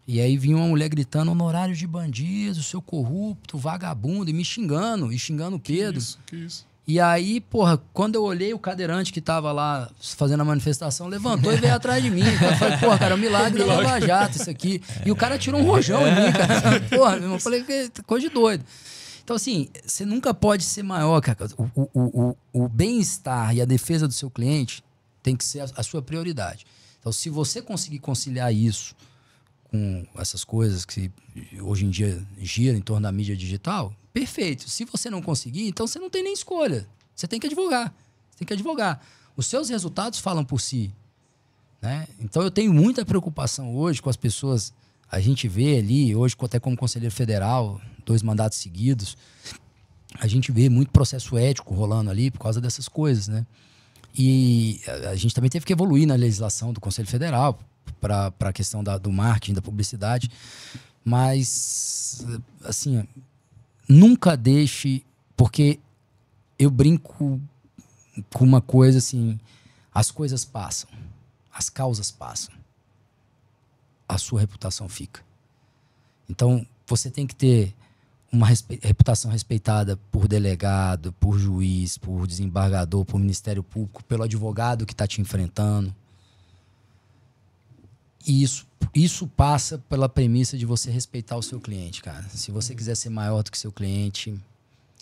E aí vinha uma mulher gritando: honorário de bandido, seu corrupto, vagabundo, e me xingando, o Pedro. Que isso? E aí, porra, quando eu olhei, o cadeirante que tava lá fazendo a manifestação levantou e veio atrás de mim. Eu falei, porra, cara, é um milagre da Lava Jato isso aqui. E o cara tirou um rojão em mim, cara. Porra, eu falei, que coisa de doido. Então, assim, você nunca pode ser maior, cara. O bem-estar e a defesa do seu cliente tem que ser a sua prioridade. Então, se você conseguir conciliar isso com essas coisas que hoje em dia giram em torno da mídia digital, perfeito. Se você não conseguir, então você não tem nem escolha. Você tem que advogar. Os seus resultados falam por si, né? Então eu tenho muita preocupação hoje com as pessoas. A gente vê ali, hoje até como conselheiro federal, 2 mandatos seguidos, a gente vê muito processo ético rolando ali por causa dessas coisas, né? E a gente também teve que evoluir na legislação do Conselho Federal para a questão do marketing, da publicidade. Mas, assim, nunca deixe... Porque eu brinco com uma coisa assim: as coisas passam, as causas passam, a sua reputação fica. Então, você tem que ter uma reputação respeitada por delegado, por juiz, por desembargador, por Ministério Público, pelo advogado que está te enfrentando. E isso passa pela premissa de você respeitar o seu cliente, cara. Se você quiser ser maior do que seu cliente,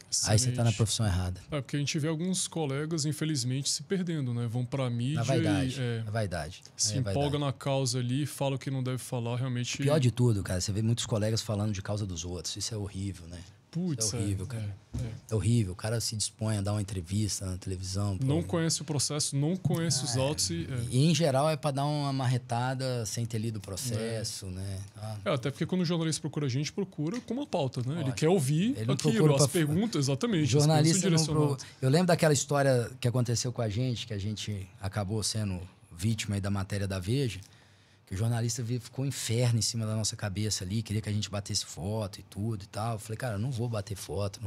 Excelente. aí você tá na profissão errada. É, porque a gente vê alguns colegas, infelizmente, se perdendo, né? Vão pra mídia Na vaidade. e Na vaidade. se É empolga vaidade. na causa ali, fala o que não deve falar, realmente... Pior de tudo, cara, você vê muitos colegas falando de causa dos outros. Isso é horrível, né? Putz, Isso é horrível, cara. é. É horrível. O cara se dispõe a dar uma entrevista na televisão. Não conhece o processo, não conhece os autos e... E em geral é pra dar uma marretada sem ter lido o processo, né? até porque quando o jornalista procura a gente, procura com uma pauta, né? Ele Lógico. quer ouvir Ele não aquilo, procura as pra- perguntas, exatamente. Jornalista as não perguntas são pro... direcionadas. Eu lembro daquela história que aconteceu com a gente, que a gente acabou sendo vítima aí da matéria da Veja, que o jornalista ficou um inferno em cima da nossa cabeça ali, queria que a gente batesse foto e tudo e tal. Eu falei, cara, eu não vou bater foto.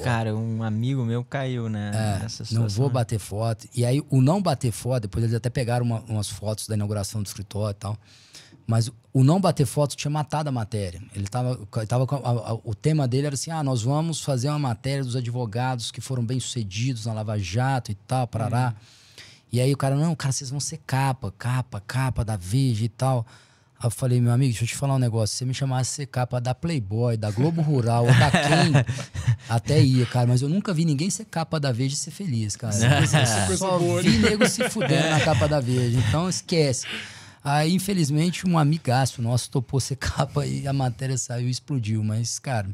Cara, um amigo meu caiu, né, nessa situação. Não vou bater foto. E aí, o não bater foto, depois eles até pegaram umas fotos da inauguração do escritório e tal. Mas o não bater foto tinha matado a matéria. Ele tava o tema dele era assim: nós vamos fazer uma matéria dos advogados que foram bem-sucedidos na Lava Jato e tal, parará. E aí o cara, não, cara, vocês vão ser capa da Veja e tal. Aí eu falei, meu amigo, deixa eu te falar um negócio. Se você me chamasse ser capa da Playboy, da Globo Rural, ou da quem, até ia, cara. Mas eu nunca vi ninguém ser capa da Veja e ser feliz, cara. Só vi nego se fudendo na capa da Veja. Então esquece. Aí, infelizmente, um amigaço nosso topou ser capa e a matéria saiu e explodiu. Mas, cara,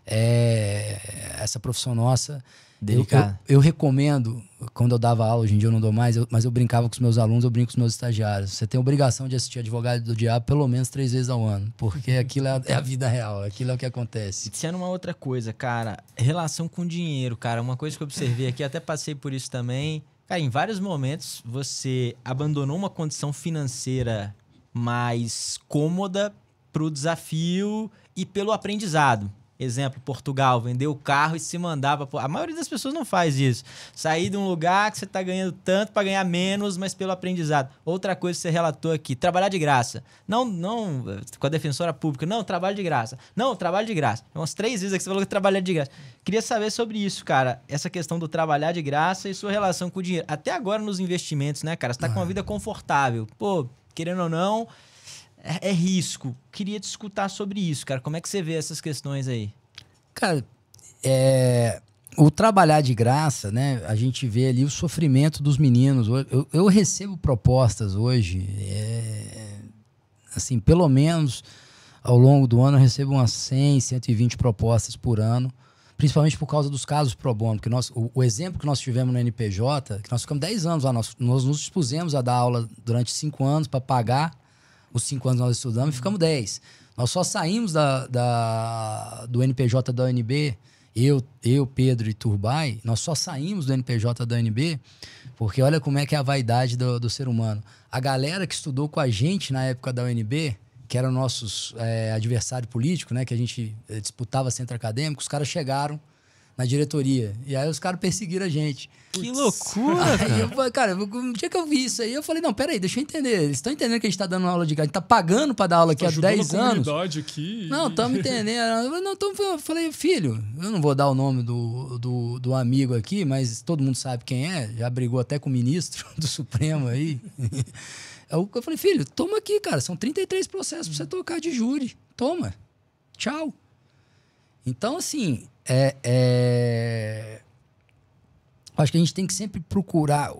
essa profissão nossa... Delicado. Eu recomendo, quando eu dava aula, hoje em dia eu não dou mais, mas eu brincava com os meus alunos, eu brinco com os meus estagiários. Você tem a obrigação de assistir Advogado do Diabo pelo menos 3 vezes ao ano, porque aquilo é a vida real, aquilo é o que acontece. Sendo uma outra coisa, cara, relação com dinheiro, cara, uma coisa que eu observei aqui, até passei por isso também. Cara, em vários momentos você abandonou uma condição financeira mais cômoda pro desafio e pelo aprendizado. Exemplo, Portugal, vendeu o carro e se mandava... A maioria das pessoas não faz isso. Sair de um lugar que você tá ganhando tanto para ganhar menos, mas pelo aprendizado. Outra coisa que você relatou aqui, trabalhar de graça. Não com a defensora pública. Não, trabalho de graça. Não, trabalho de graça. Umas 3 vezes que você falou que trabalhar de graça. Queria saber sobre isso, cara. Essa questão do trabalhar de graça e sua relação com o dinheiro. Até agora nos investimentos, né, cara? Você tá com uma vida confortável. Pô, querendo ou não... É risco. Queria te escutar sobre isso, cara. Como é que você vê essas questões aí? Cara, o trabalhar de graça, né? A gente vê ali o sofrimento dos meninos. Eu recebo propostas hoje, assim, pelo menos ao longo do ano eu recebo umas 100, 120 propostas por ano, principalmente por causa dos casos pro bono. Porque o exemplo que nós tivemos no NPJ, que nós ficamos 10 anos lá, nós nos dispusemos a dar aula durante 5 anos para pagar os 5 anos que nós estudamos e ficamos 10. Nós só saímos do NPJ da UNB Eu, Pedro e Turbay, nós só saímos do NPJ da UNB porque olha como é que é a vaidade do ser humano. A galera que estudou com a gente na época da UNB, que eram nossos adversários políticos, né, que a gente disputava centro acadêmico, os caras chegaram na diretoria. E aí os caras perseguiram a gente. Que loucura, cara. No dia que eu vi isso aí, eu falei, não, peraí, deixa eu entender. Eles estão entendendo que a gente tá dando aula de graça. A gente tá pagando pra dar aula aqui há 10 anos. Aqui não, estamos entendendo. Eu falei, filho, eu não vou dar o nome do amigo aqui, mas todo mundo sabe quem é. Já brigou até com o ministro do Supremo aí. Eu falei, filho, toma aqui, cara. São 33 processos pra você tocar de júri. Toma. Tchau. Então, assim... Acho que a gente tem que sempre procurar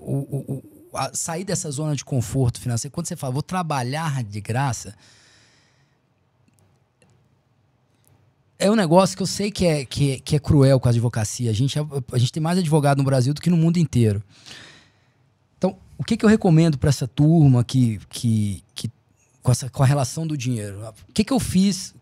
sair dessa zona de conforto financeiro. Quando você fala, vou trabalhar de graça, é um negócio que eu sei que é cruel com a advocacia. A gente tem mais advogado no Brasil do que no mundo inteiro. Então, o que eu recomendo para essa turma com a relação do dinheiro? O que eu fiz?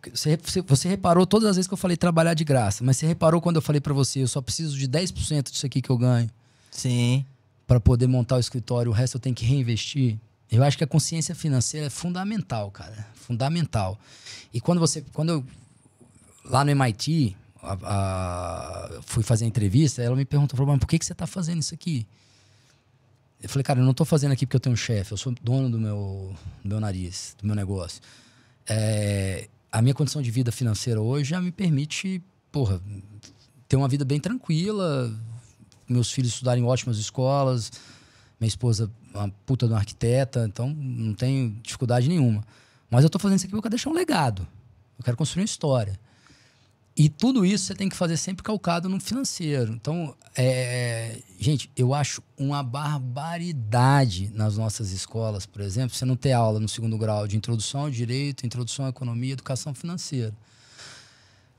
Você reparou todas as vezes que eu falei trabalhar de graça, mas você reparou quando eu falei para você, eu só preciso de 10% disso aqui que eu ganho? Sim. Para poder montar o escritório, o resto eu tenho que reinvestir? Eu acho que a consciência financeira é fundamental, cara. Fundamental. E quando eu lá no MIT, fui fazer a entrevista, ela me perguntou, mas por que você está fazendo isso aqui? Eu falei, cara, eu não estou fazendo aqui porque eu tenho um chefe, eu sou dono do meu nariz, do meu negócio. A minha condição de vida financeira hoje já me permite, ter uma vida bem tranquila, meus filhos estudarem em ótimas escolas, minha esposa uma puta de uma arquiteta, então não tenho dificuldade nenhuma. Mas eu estou fazendo isso aqui porque eu quero deixar um legado, eu quero construir uma história. E tudo isso você tem que fazer sempre calcado no financeiro. Então, gente, eu acho uma barbaridade nas nossas escolas, por exemplo, você não ter aula no 2º grau de introdução ao direito, introdução à economia, educação financeira.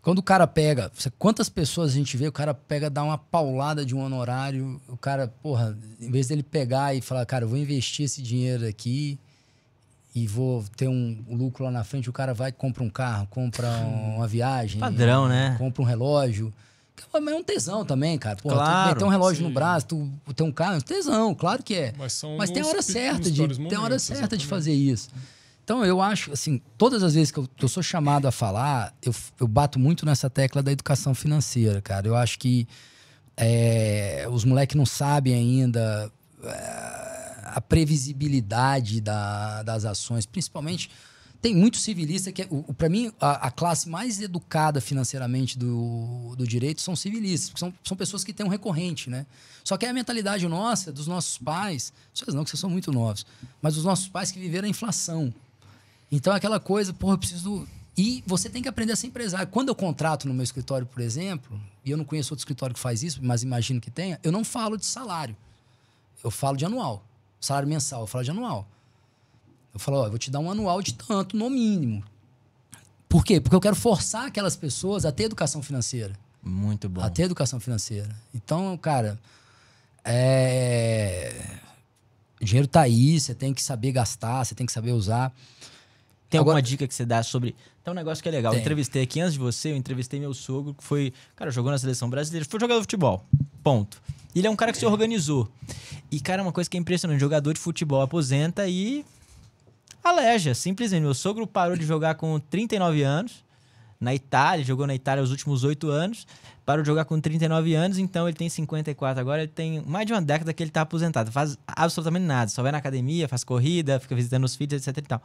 Quando o cara pega... Quantas pessoas a gente vê, o cara pega, dá uma paulada de um honorário, o cara, em vez dele pegar e falar, cara, eu vou investir esse dinheiro aqui e vou ter um lucro lá na frente, o cara vai e compra um carro, compra uma viagem. Padrão, né? Compra um relógio. Mas é um tesão também, cara. Claro, tu meter um relógio sim. no braço, tu ter um carro, é um tesão, claro que é. Mas tem a hora certa de fazer isso. Então, eu acho, assim, todas as vezes que eu sou chamado a falar, eu bato muito nessa tecla da educação financeira, cara. Eu acho que os moleques não sabem ainda... a previsibilidade das ações, principalmente, tem muito civilista que, para mim, a classe mais educada financeiramente do direito são civilistas, porque são pessoas que têm um recorrente, né? Só que é a mentalidade nossa, dos nossos pais, vocês não, que vocês são muito novos, mas dos nossos pais que viveram a inflação. Então, aquela coisa, eu preciso... E você tem que aprender a ser empresário. Quando eu contrato no meu escritório, por exemplo, e eu não conheço outro escritório que faz isso, mas imagino que tenha, eu não falo de salário, eu falo de anual. Salário mensal, eu falo de anual. Eu falo, eu vou te dar um anual de tanto, no mínimo. Por quê? Porque eu quero forçar aquelas pessoas a ter educação financeira. Muito bom. A ter educação financeira. Então, cara, o dinheiro tá aí, você tem que saber gastar, você tem que saber usar. Tem alguma dica que você dá sobre... Tem um negócio que é legal. Tem. Eu entrevistei aqui, antes de você, eu entrevistei meu sogro, que foi... Cara, jogou na seleção brasileira, foi jogador de futebol. Ponto. Ele é um cara que se organizou. E, cara, uma coisa que é impressionante, jogador de futebol aposenta e aleja, simplesmente. Meu sogro parou de jogar com 39 anos, na Itália, jogou na Itália os últimos 8 anos, parou de jogar com 39 anos, então ele tem 54 agora, ele tem mais de uma década que ele tá aposentado, faz absolutamente nada, só vai na academia, faz corrida, fica visitando os filhos, etc e tal.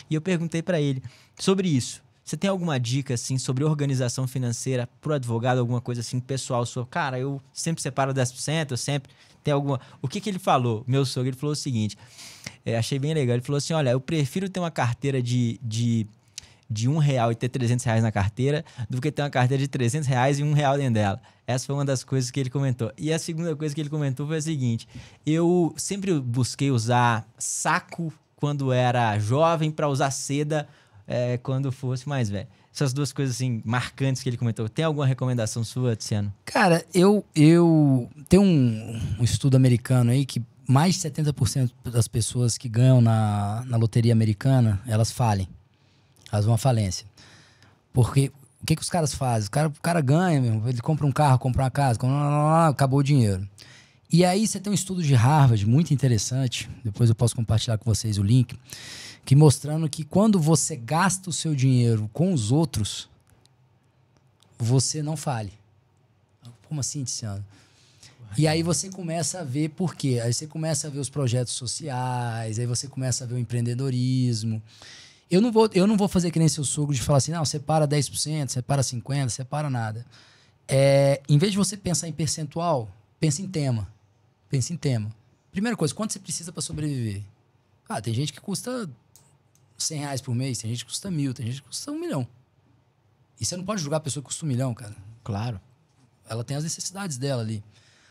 E eu perguntei pra ele sobre isso. Você tem alguma dica, assim, sobre organização financeira pro advogado, alguma coisa assim, pessoal sua? Cara, eu sempre separo 10%, eu sempre... Tem alguma... O que ele falou? Meu sogro, ele falou o seguinte, achei bem legal, ele falou assim, olha, eu prefiro ter uma carteira de R$1 e ter R$300 na carteira do que ter uma carteira de R$300 e R$1 dentro dela. Essa foi uma das coisas que ele comentou. E a segunda coisa que ele comentou foi a seguinte, eu sempre busquei usar saco quando era jovem para usar seda quando fosse mais velho. Essas duas coisas assim marcantes que ele comentou. Tem alguma recomendação sua, Tiziano? Cara, eu tenho um estudo americano aí que mais de 70% das pessoas que ganham na loteria americana, elas falem. Elas vão à falência. Porque O que os caras fazem? O cara ganha, meu, ele compra um carro, compra uma casa, acabou o dinheiro. E aí você tem um estudo de Harvard muito interessante, depois eu posso compartilhar com vocês o link, que mostrando que quando você gasta o seu dinheiro com os outros, você não fale. Como assim, Tiziano? E aí você começa a ver por quê. Aí você começa a ver os projetos sociais, aí você começa a ver o empreendedorismo. Eu não vou fazer que nem seu sogro de falar assim, não, separa 10%, separa 50%, separa nada. Em vez de você pensar em percentual, pense em tema. Pense em tema. Primeira coisa, quanto você precisa para sobreviver? Tem gente que custa R$100 por mês, tem gente que custa 1.000, tem gente que custa 1 milhão. E você não pode julgar a pessoa que custa 1 milhão, cara. Claro. Ela tem as necessidades dela ali.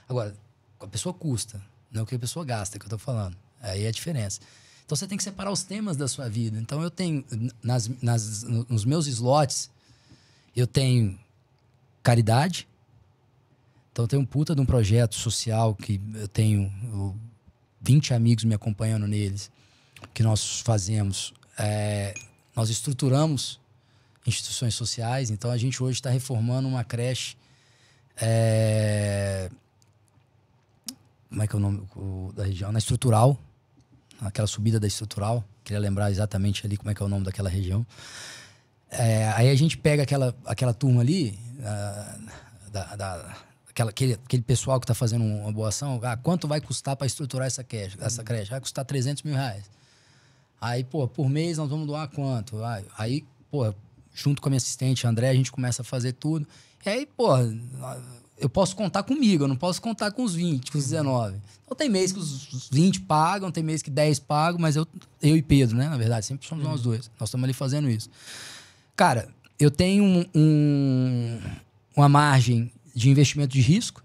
Agora, a pessoa custa, não é o que a pessoa gasta, que eu tô falando. Aí é a diferença. Então você tem que separar os temas da sua vida. Então eu tenho, nos meus slots, eu tenho caridade. Então eu tenho um puta de um projeto social que eu tenho 20 amigos me acompanhando neles, que nós fazemos. Nós estruturamos instituições sociais. Então a gente hoje está reformando uma creche. Como é que é o nome da região? Na Estrutural. Aquela subida da Estrutural. Queria lembrar exatamente ali como é que é o nome daquela região. Aí a gente pega aquela turma ali, aquele pessoal que está fazendo uma boa ação. Quanto vai custar para estruturar essa creche? Vai custar R$300 mil. Aí, por mês nós vamos doar quanto? Aí, junto com a minha assistente, André, a gente começa a fazer tudo. E aí, eu posso contar comigo, eu não posso contar com os 20, com os 19. Então tem mês que os 20 pagam, tem mês que 10 pagam, mas eu e Pedro, né? Na verdade, sempre somos nós dois. Nós estamos ali fazendo isso. Cara, eu tenho uma margem de investimento de risco.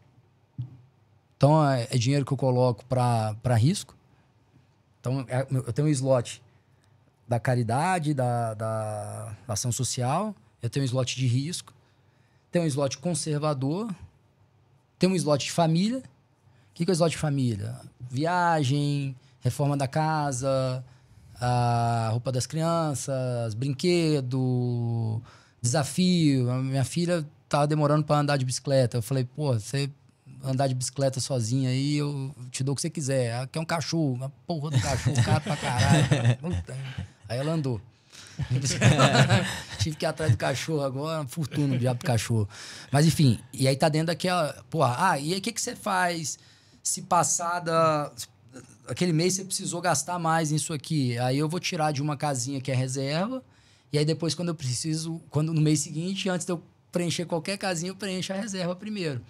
Então é dinheiro que eu coloco para risco. Então eu tenho um slot da caridade, da ação social. Eu tenho um slot de risco. Tenho um slot conservador. Tem um slot de família. O que é o slot de família? Viagem, reforma da casa, a roupa das crianças, brinquedo, desafio. A minha filha tava demorando para andar de bicicleta. Eu falei, você andar de bicicleta sozinha aí, eu te dou o que você quiser. Quer um cachorro, uma porra do cachorro, caro pra caralho. Aí ela andou. Tive que ir atrás do cachorro agora, uma fortuna, o diabo do cachorro. Mas enfim, e aí tá dentro daquela... e aí o que você faz se passar aquele mês você precisou gastar mais nisso aqui? Aí eu vou tirar de uma casinha que é reserva, e aí depois quando eu preciso, no mês seguinte, antes de eu preencher qualquer casinha, eu preencho a reserva primeiro.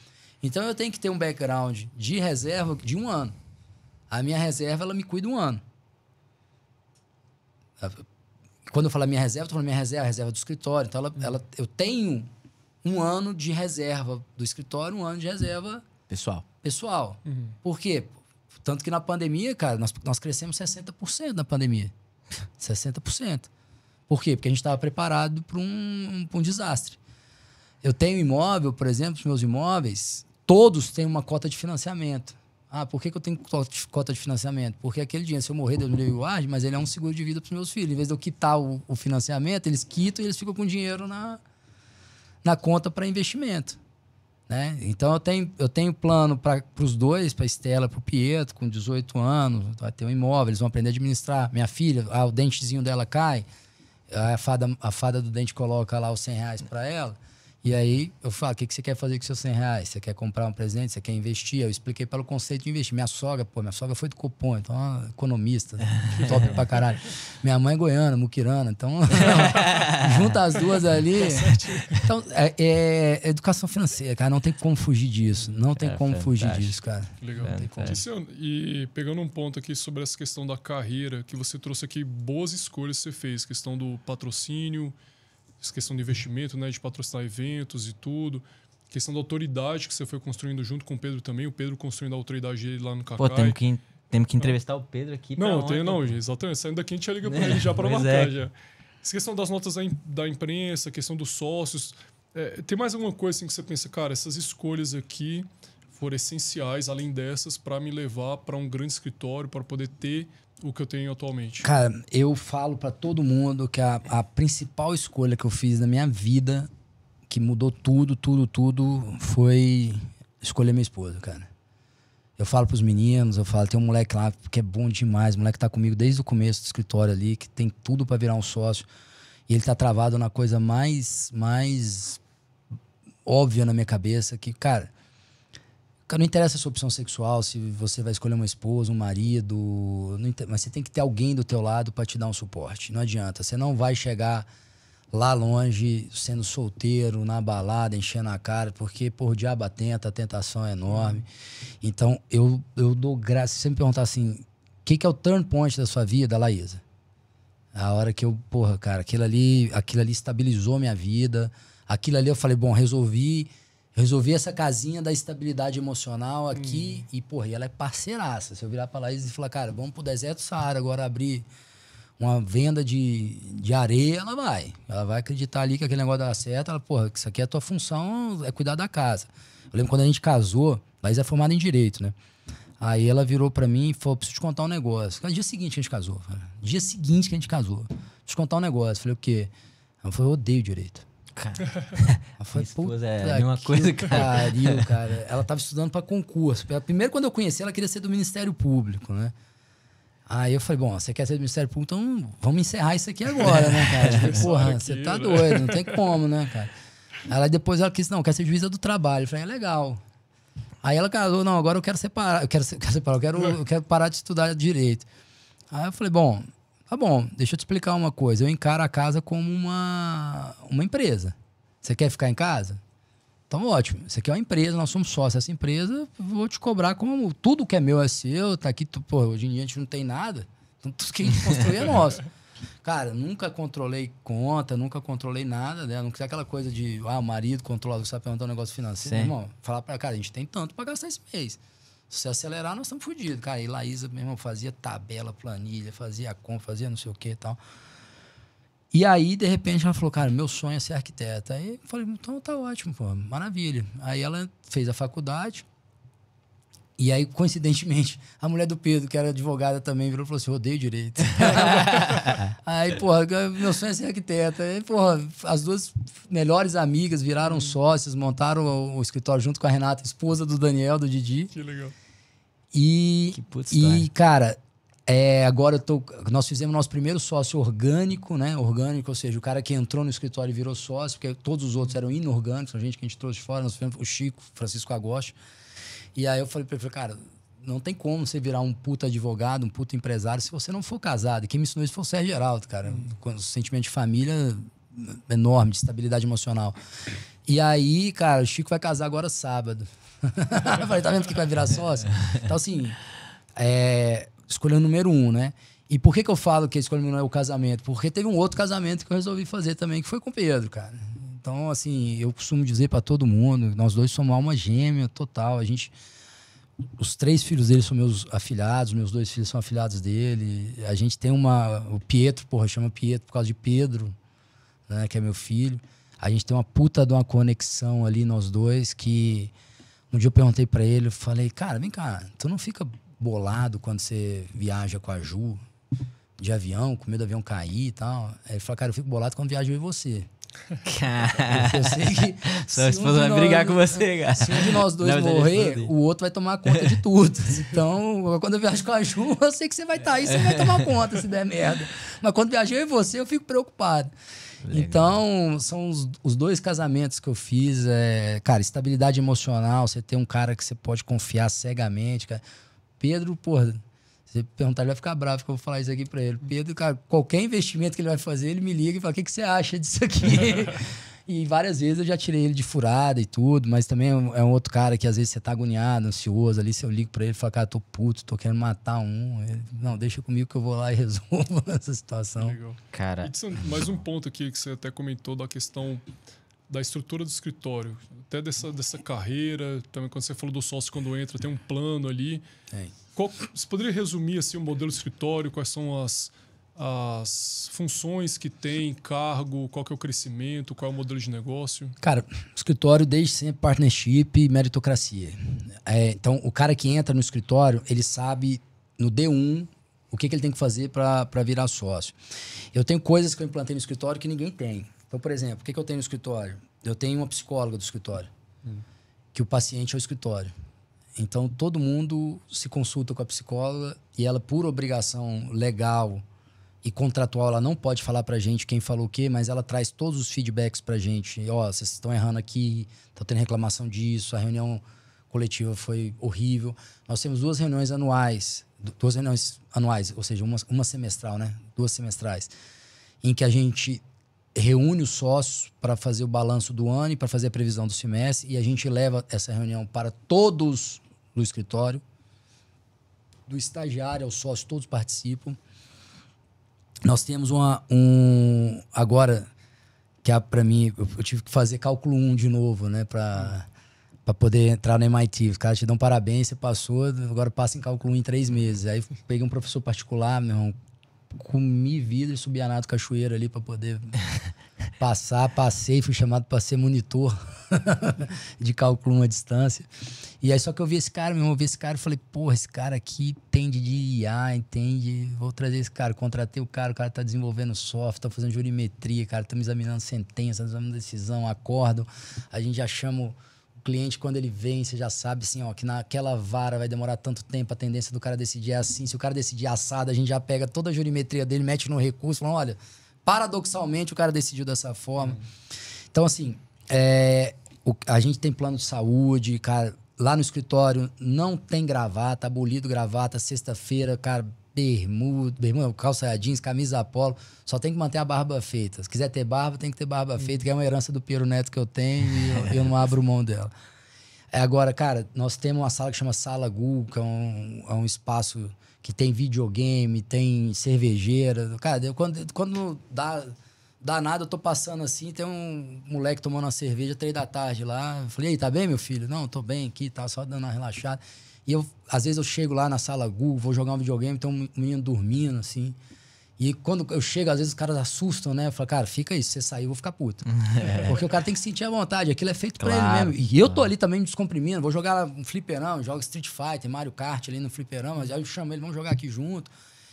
Então eu tenho que ter um background de reserva de 1 ano. A minha reserva, ela me cuida 1 ano. Quando eu falo minha reserva, eu tô falando minha reserva, a reserva do escritório. Então, eu tenho 1 ano de reserva do escritório, 1 ano de reserva pessoal. Uhum. Por quê? Tanto que na pandemia, cara, nós crescemos 60% na pandemia. 60%. Por quê? Porque a gente estava preparado para um desastre. Eu tenho imóvel, por exemplo, os meus imóveis, todos têm uma cota de financiamento. Por que eu tenho cota de financiamento? Porque aquele dinheiro, se eu morrer, Deus me livre e guarde, mas ele é um seguro de vida para os meus filhos. Em vez de eu quitar o financiamento, eles quitam e eles ficam com dinheiro na conta para investimento. Né? Então, eu tenho plano para os dois, para a Estela, para o Pietro, com 18 anos, vai ter um imóvel, eles vão aprender a administrar. Minha filha, o dentezinho dela cai, a fada do dente coloca lá os R$100 para ela. E aí eu falo, o que você quer fazer com seus R$100? Você quer comprar um presente? Você quer investir? Eu expliquei para ela o conceito de investir. Minha sogra foi do Copom, então é uma economista, top pra caralho. Minha mãe é goiana, muquirana, então junta as duas ali. Então, é educação financeira, cara, não tem como fugir disso. Não tem como fugir disso, cara. Legal. Tiziano, e pegando um ponto aqui sobre essa questão da carreira, que você trouxe aqui boas escolhas que você fez, questão do patrocínio, essa questão de investimento, né, de patrocinar eventos e tudo. Questão da autoridade que você foi construindo junto com o Pedro também. O Pedro construindo a autoridade dele lá no Cacai. Temos que entrevistar o Pedro aqui. Exatamente. Saindo daqui, a gente já liga para ele já para marcar. Já. Essa questão das notas da imprensa, questão dos sócios. Tem mais alguma coisa assim que você pensa, cara, essas escolhas aqui foram essenciais, além dessas, para me levar para um grande escritório, para poder ter o que eu tenho atualmente? Cara, eu falo para todo mundo que a principal escolha que eu fiz na minha vida que mudou tudo, foi escolher minha esposa, cara. Eu falo pros meninos, tem um moleque lá que é bom demais, o moleque tá comigo desde o começo do escritório ali, que tem tudo pra virar um sócio. E ele tá travado na coisa mais óbvia na minha cabeça, que, cara, não interessa a sua opção sexual, se você vai escolher uma esposa, um marido, mas você tem que ter alguém do teu lado pra te dar um suporte. Não adianta, você não vai chegar lá longe, sendo solteiro, na balada, enchendo a cara, porque, o diabo atenta, a tentação é enorme. Então, eu dou graça. Se você me perguntar assim, o que é o turn point da sua vida, Laísa? A hora que eu, cara, aquilo ali estabilizou minha vida. Aquilo ali eu falei, bom, resolvi essa casinha da estabilidade emocional aqui. E ela é parceiraça. Se eu virar pra Laísa e falar, cara, vamos pro deserto do Saara agora abrir uma venda de areia, ela vai acreditar ali que aquele negócio dá certo. Ela, que isso aqui é a tua função, é cuidar da casa. Eu lembro quando a gente casou, Laís é formada em Direito, né? Aí ela virou pra mim e falou, preciso te contar um negócio. No dia seguinte que a gente casou. Deixa eu te contar um negócio. Falei, o quê? Ela falou, eu odeio Direito. Cara, ela falou, esposa é a mesma coisa, cara. Cara. Ela tava estudando pra concurso. Primeiro, quando eu conheci, ela queria ser do Ministério Público, né? Aí eu falei, bom, você quer ser do Ministério Público, então vamos encerrar isso aqui agora, né, cara? Falei, você tá doido, não tem como, né, cara? Aí depois ela quis, não, quer ser juíza do trabalho. Eu falei, é legal. Aí ela casou, não, agora eu quero separar, eu quero parar de estudar Direito. Aí eu falei, bom, tá bom, deixa eu te explicar uma coisa. Eu encaro a casa como uma empresa. Você quer ficar em casa? Então, ótimo. Isso aqui é uma empresa, nós somos sócios dessa empresa, eu vou te cobrar como tudo que é meu é seu, tá aqui, hoje em dia a gente não tem nada, então tudo que a gente construiu é nosso. Cara, nunca controlei conta, nunca controlei nada, né? Não quer aquela coisa de, o marido controla, você vai perguntar um negócio financeiro. Meu irmão, falar pra cara, a gente tem tanto pra gastar esse mês. Se você acelerar, nós estamos fodidos. Cara, e Laísa, meu irmão, fazia tabela, planilha, fazia conta, fazia não sei o que e tal. E aí, de repente, ela falou, cara, meu sonho é ser arquiteta. Aí eu falei, então tá ótimo, maravilha. Aí ela fez a faculdade. E aí, coincidentemente, a mulher do Pedro, que era advogada também, virou e falou assim, eu odeio Direito. Aí, meu sonho é ser arquiteta. Aí, as duas melhores amigas viraram sócias, montaram o escritório junto com a Renata, esposa do Daniel, do Didi. Que legal. E cara, agora nós fizemos nosso primeiro sócio orgânico, né? Orgânico, ou seja, o cara que entrou no escritório e virou sócio, porque todos os outros eram inorgânicos, a gente que a gente trouxe de fora, nós fizemos o Chico, Francisco Agosto. E aí eu falei pra ele, cara, não tem como você virar um puta advogado, um puta empresário, se você não for casado. E quem me ensinou isso foi o Sérgio Geraldo, cara. Com o sentimento de família enorme, de estabilidade emocional. E aí, cara, o Chico vai casar agora sábado. Eu falei, tá vendo que vai virar sócio? Então, assim, escolha o número 1, né? E por que eu falo que a escolha não é o casamento? Porque teve um outro casamento que eu resolvi fazer também, que foi com o Pedro, cara. Então, assim, eu costumo dizer pra todo mundo, nós dois somos alma gêmea total. Os 3 filhos dele são meus afilhados, meus 2 filhos são afilhados dele. A gente tem o Pietro, chama Pietro por causa de Pedro, né, que é meu filho. A gente tem uma puta de uma conexão ali, nós dois, que um dia eu perguntei pra ele, eu falei, cara, vem cá, tu não fica bolado quando você viaja com a Ju, de avião, com medo do avião cair e tal? Aí ele falou, cara, eu fico bolado quando viajo eu e você. Eu sei que sua esposa vai brigar com você, cara. Se um de nós dois morrer, o outro vai tomar conta de tudo. Então, quando eu viajo com a Ju, eu sei que você vai estar aí, você vai tomar conta se der merda. Mas quando viajei eu e você, eu fico preocupado. Legal. Então, são os 2 casamentos que eu fiz. Cara, estabilidade emocional, você ter um cara que você pode confiar cegamente. Cara. Pedro, você perguntar, ele vai ficar bravo que eu vou falar isso aqui pra ele. Pedro, cara, qualquer investimento que ele vai fazer, ele me liga e fala, o que você acha disso aqui? E várias vezes eu já tirei ele de furada e tudo, mas também é um outro cara que às vezes você tá agoniado, ansioso ali, se eu ligo pra ele e falo, cara, tô puto, tô querendo matar um. Ele, não, deixa comigo que eu vou lá e resolvo essa situação. Legal. Cara. Edson, mais um ponto aqui que você até comentou da questão da estrutura do escritório, até dessa carreira, também quando você falou do sócio quando entra, tem um plano ali. Você poderia resumir assim, o modelo do escritório, quais são as funções que tem, cargo, qual que é o crescimento, qual é o modelo de negócio? Cara, escritório desde sempre partnership e meritocracia. Então, o cara que entra no escritório, ele sabe no D1 o que ele tem que fazer para virar sócio. Eu tenho coisas que eu implantei no escritório que ninguém tem. Então, por exemplo, o que eu tenho no escritório? eu tenho uma psicóloga do escritório, que o paciente é o escritório. Então, todo mundo se consulta com a psicóloga e ela, por obrigação legal e contratual, ela não pode falar pra gente quem falou o quê, mas ela traz todos os feedbacks pra gente. Ó, vocês estão errando aqui, estão tendo reclamação disso, a reunião coletiva foi horrível. Nós temos 2 reuniões anuais, ou seja, uma semestral, né? 2 semestrais, em que a gente reúne os sócios para fazer o balanço do ano e para fazer a previsão do semestre, e a gente leva essa reunião para todos do escritório, do estagiário ao sócio, todos participam. Nós temos agora, que para mim, eu tive que fazer cálculo 1 de novo, né, para poder entrar no MIT. Os caras te dão parabéns, você passou, agora passa em cálculo 1 em 3 meses. Aí peguei um professor particular, meu irmão, comi vidro e subi a nado cachoeira ali para poder passei, fui chamado para ser monitor de cálculo 1 à distância. E aí só que eu vi esse cara, e falei, porra, esse cara aqui entende de IA, entende, vou trazer esse cara. Contratei o cara tá desenvolvendo software, tá fazendo jurimetria, cara, tá me examinando sentença, examinando decisão, acórdão. A gente já chama o cliente, quando ele vem, você já sabe assim, ó, que naquela vara vai demorar tanto tempo, a tendência do cara decidir é assim. Se o cara decidir assado, a gente já pega toda a jurimetria dele, mete no recurso, fala, olha, paradoxalmente o cara decidiu dessa forma. Então, assim, a gente tem plano de saúde, cara, lá no escritório não tem gravata, abolido gravata, sexta-feira, cara, bermuda, calça jeans, camisa polo, só tem que manter a barba feita. Se quiser ter barba, tem que ter barba feita, que é uma herança do Piero Neto que eu tenho e eu não abro mão dela. Agora, cara, nós temos uma sala que chama Sala Google, que é um espaço que tem videogame, tem cervejeira. Cara, quando dá nada, eu tô passando assim, tem um moleque tomando uma cerveja 3 da tarde lá. Eu falei, e aí, tá bem, meu filho? Não, tô bem aqui, tá só dando uma relaxada. E às vezes eu chego lá na Sala Google, vou jogar um videogame, tem um menino dormindo, assim. E quando eu chego, às vezes os caras assustam, né? Eu falo, cara, fica aí, se você sair, eu vou ficar puto. Porque o cara tem que sentir a vontade, aquilo é feito pra ele mesmo. E eu tô ali também me descomprimindo, vou jogar um fliperama, jogo Street Fighter, Mario Kart ali no fliperama, aí eu chamo ele, vamos jogar aqui junto.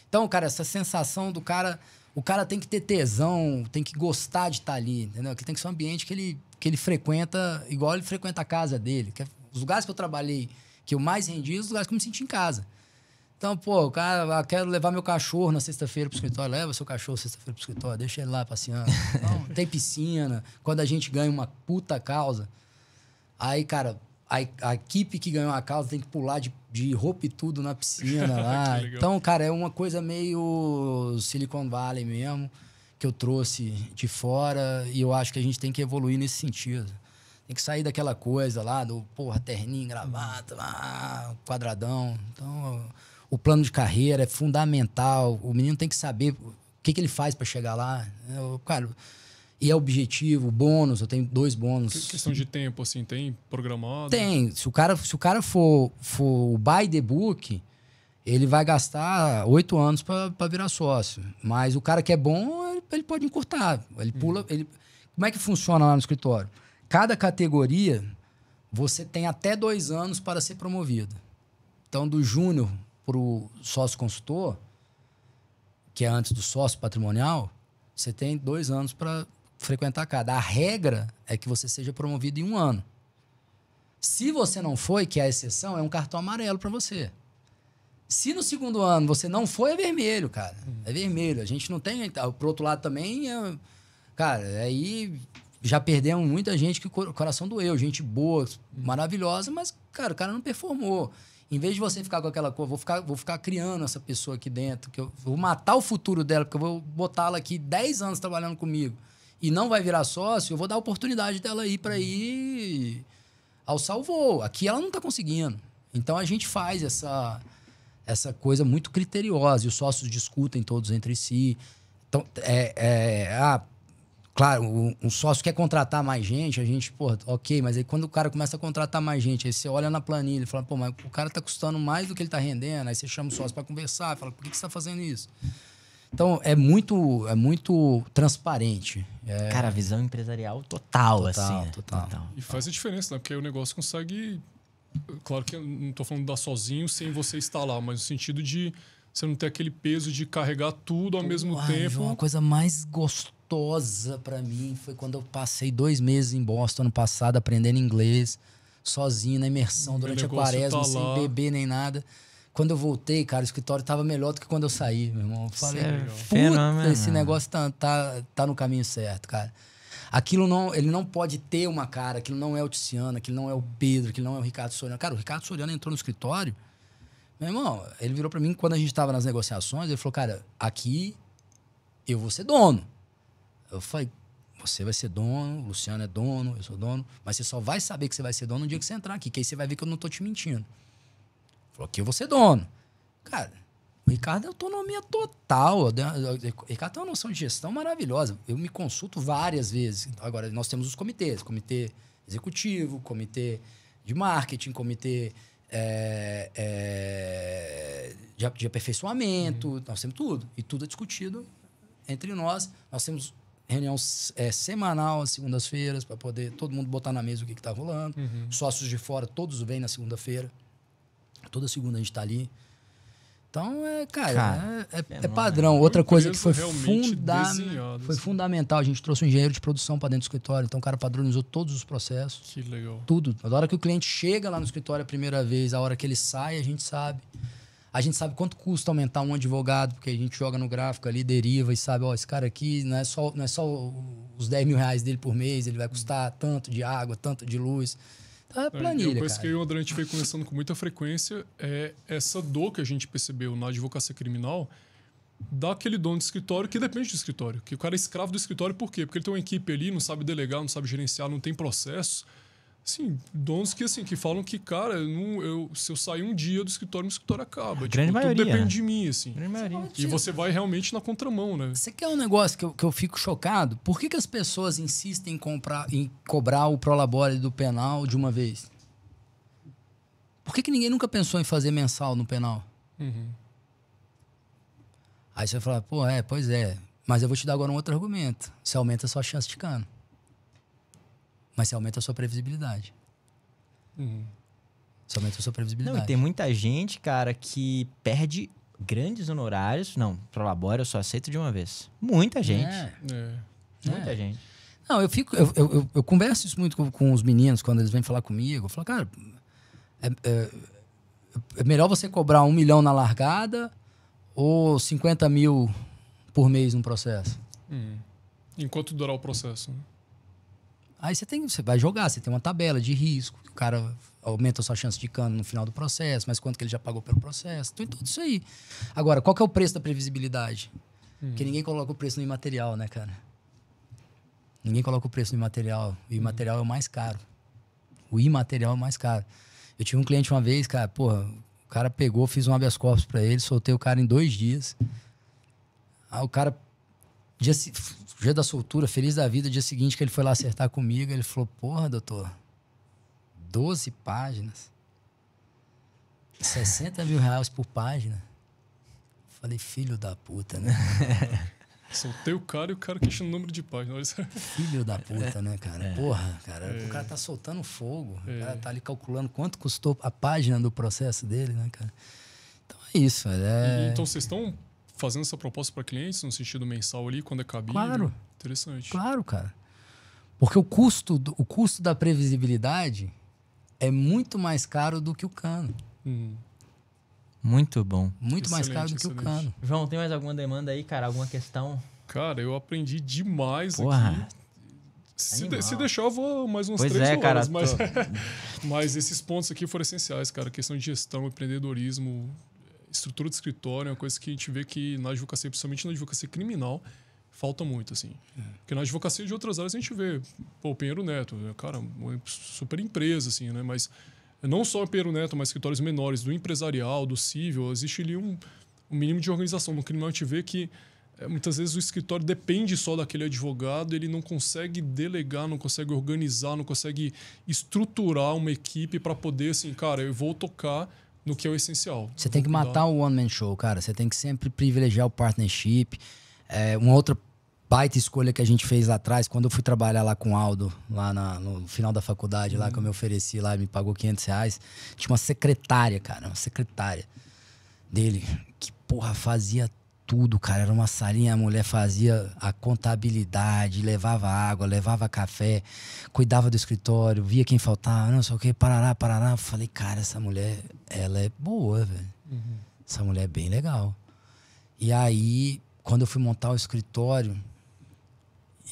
Então, cara, essa sensação do cara, o cara tem que ter tesão, tem que gostar de estar ali, entendeu? Que tem que ser um ambiente que ele frequenta, igual ele frequenta a casa dele. Os lugares que eu trabalhei, que eu mais rendi, os lugares que eu me senti em casa. Então, pô, o cara, quero levar meu cachorro na sexta-feira pro escritório. Leva seu cachorro sexta-feira pro escritório, deixa ele lá passeando. Então, tem piscina. Quando a gente ganha uma puta causa, aí, cara, a equipe que ganhou a causa tem que pular de roupa e tudo na piscina lá. Então, cara, é uma coisa meio Silicon Valley mesmo, que eu trouxe de fora, e eu acho que a gente tem que evoluir nesse sentido. Tem que sair daquela coisa lá, do, porra, terninho, gravata, quadradão. Então, o plano de carreira é fundamental. O menino tem que saber o que ele faz para chegar lá. Cara, e é objetivo, bônus, eu tenho 2 bônus. Que questão de tempo, assim, tem programado? Tem. Se o cara for by the book, ele vai gastar 8 anos para virar sócio. Mas o cara que é bom, ele pode encurtar. Ele pula. Como é que funciona lá no escritório? Cada categoria, você tem até 2 anos para ser promovido. Então, do júnior para o sócio consultor, que é antes do sócio patrimonial, você tem 2 anos para frequentar cada. A regra é que você seja promovido em 1 ano. Se você não foi, que é a exceção, é um cartão amarelo para você. Se no 2º ano você não foi, é vermelho, cara. É vermelho. A gente não tem... Pro outro lado também, cara, aí... Já perdemos muita gente que o coração doeu. Gente boa, maravilhosa, mas, cara, o cara não performou. Em vez de você ficar com aquela coisa, vou ficar criando essa pessoa aqui dentro, que eu vou matar o futuro dela, porque eu vou botá-la aqui 10 anos trabalhando comigo e não vai virar sócio, eu vou dar a oportunidade dela ir para ir alçar o voo. Aqui ela não está conseguindo. Então a gente faz essa coisa muito criteriosa e os sócios discutem todos entre si. Então, claro, um sócio quer contratar mais gente, a gente, pô, ok, mas aí quando o cara começa a contratar mais gente, aí você olha na planilha e fala, pô, mas o cara tá custando mais do que ele tá rendendo, aí você chama o sócio para conversar, fala, por que você tá fazendo isso? Então, é muito transparente. Cara, a visão empresarial total, assim. Né? Total. E faz a diferença, né? Porque aí o negócio consegue... Claro que eu não tô falando de dar sozinho sem você estar lá, mas no sentido de você não ter aquele peso de carregar tudo ao mesmo tempo. É uma coisa mais gostosa gostosa pra mim foi quando eu passei 2 meses em Boston ano passado, aprendendo inglês, sozinho, na imersão, durante a quaresma, sem beber nem nada. Quando eu voltei, cara, o escritório tava melhor do que quando eu saí, meu irmão. Eu falei, puta, esse negócio tá no caminho certo, cara. Aquilo não, ele não pode ter uma cara, aquilo não é o Tiziano, aquilo não é o Pedro, aquilo não é o Ricardo Soriano. Cara, o Ricardo Soriano entrou no escritório, meu irmão, ele virou pra mim, quando a gente tava nas negociações, ele falou, cara, aqui eu vou ser dono. Eu falei, você vai ser dono, o Luciano é dono, eu sou dono, mas você só vai saber que você vai ser dono no dia que você entrar aqui, que aí você vai ver que eu não tô te mentindo. Falou, aqui eu vou ser dono. Cara, o Ricardo é autonomia total. O Ricardo tem uma noção de gestão maravilhosa. Eu me consulto várias vezes. Agora, nós temos os comitês. Comitê executivo, comitê de marketing, comitê de aperfeiçoamento. Nós temos tudo. E tudo é discutido entre nós. Nós temos reunião semanal às segundas-feiras para poder todo mundo botar na mesa o que está rolando. Sócios de fora, todos vêm na segunda-feira. Toda segunda a gente tá ali. Então, cara, é padrão. Outra coisa que foi fundamental, a gente trouxe um engenheiro de produção para dentro do escritório. Então, o cara padronizou todos os processos. Que legal. Tudo. A hora que o cliente chega lá no escritório a primeira vez, a hora que ele sai, a gente sabe. A gente sabe quanto custa aumentar um advogado, porque a gente joga no gráfico ali, deriva e sabe, ó, esse cara aqui não é só os 10 mil reais dele por mês, ele vai custar tanto de água, tanto de luz. É planilha, uma coisa cara. que eu e o André a gente veio conversando com muita frequência é essa dor que a gente percebeu na advocacia criminal daquele dono de escritório que depende do escritório. Que o cara é escravo do escritório por quê? Porque ele tem uma equipe ali, não sabe delegar, não sabe gerenciar, não tem processo. Assim, donos que falam que, cara, se eu sair um dia do escritório, meu escritório acaba. Grande maioria, tudo depende de mim, assim. Grande maioria. E você vai realmente na contramão, né? Você quer um negócio que eu fico chocado? Por que as pessoas insistem em cobrar o prolabore do penal de uma vez? Por que ninguém nunca pensou em fazer mensal no penal? Aí você vai falar, pô, pois é. Mas eu vou te dar agora um outro argumento. Você aumenta a sua chance de cano. Mas você aumenta a sua previsibilidade. Você aumenta a sua previsibilidade. Não, e tem muita gente, cara, que perde grandes honorários. Não, prolabore eu só aceito de uma vez. Muita gente. Muita gente. Não, eu converso isso muito com os meninos quando eles vêm falar comigo. Eu falo, cara, é melhor você cobrar 1 milhão na largada ou 50 mil por mês num processo? Enquanto durar o processo, né? Aí você vai jogar, você tem uma tabela de risco, o cara aumenta a sua chance de cano no final do processo, mas quanto que ele já pagou pelo processo, tem tudo isso aí. Agora, qual que é o preço da previsibilidade? Porque ninguém coloca o preço no imaterial, né, cara? Ninguém coloca o preço no imaterial, e o imaterial é o mais caro. O imaterial é o mais caro. Eu tive um cliente uma vez, cara, porra, o cara pegou, fiz um habeas corpus pra ele, soltei o cara em 2 dias. Aí o cara... Dia da soltura, feliz da vida, dia seguinte que ele foi lá acertar comigo, ele falou, porra, doutor, 12 páginas, 60 mil reais por página. Falei, filho da puta, né? Soltei o cara e o cara queixando o número de páginas. Filho da puta, né, cara? Porra, cara, o cara tá soltando fogo, o cara tá ali calculando quanto custou a página do processo dele, né, cara? Então é isso. Então vocês estão fazendo essa proposta para clientes no sentido mensal ali, quando é cabível? Claro. Interessante. Claro, cara. Porque o custo da previsibilidade é muito mais caro do que o cano. Muito bom. Muito mais caro do que o cano. João, tem mais alguma demanda aí, cara? Alguma questão? Cara, eu aprendi demais Porra. aqui. Se deixar, eu vou mais umas pois 3 horas. Cara, mas esses pontos aqui foram essenciais, cara. Questão de gestão, empreendedorismo, estrutura de escritório é uma coisa que a gente vê que na advocacia, principalmente na advocacia criminal, falta muito, assim. Porque na advocacia de outras áreas a gente vê, pô, Pinheiro Neto, cara, uma super empresa, assim, né? Mas não só Pinheiro Neto, mas escritórios menores, do empresarial, do civil, existe ali um mínimo de organização. No criminal a gente vê que muitas vezes o escritório depende só daquele advogado, ele não consegue delegar, não consegue organizar, não consegue estruturar uma equipe para poder, assim, cara, eu vou tocar no que é o essencial. Você tem que matar o one-man show, cara. Você tem que sempre privilegiar o partnership. Uma outra baita escolha que a gente fez lá atrás, quando eu fui trabalhar lá com o Aldo, lá no final da faculdade, lá que eu me ofereci lá, ele me pagou R$500, tinha uma secretária, cara, uma secretária dele, que, porra, fazia tudo, cara. Era uma salinha, a mulher fazia a contabilidade, levava água, levava café, cuidava do escritório, via quem faltava, não sei o que, parará, parará. Eu falei, cara, essa mulher, ela é boa, velho. Essa mulher é bem legal. E aí, quando eu fui montar o escritório,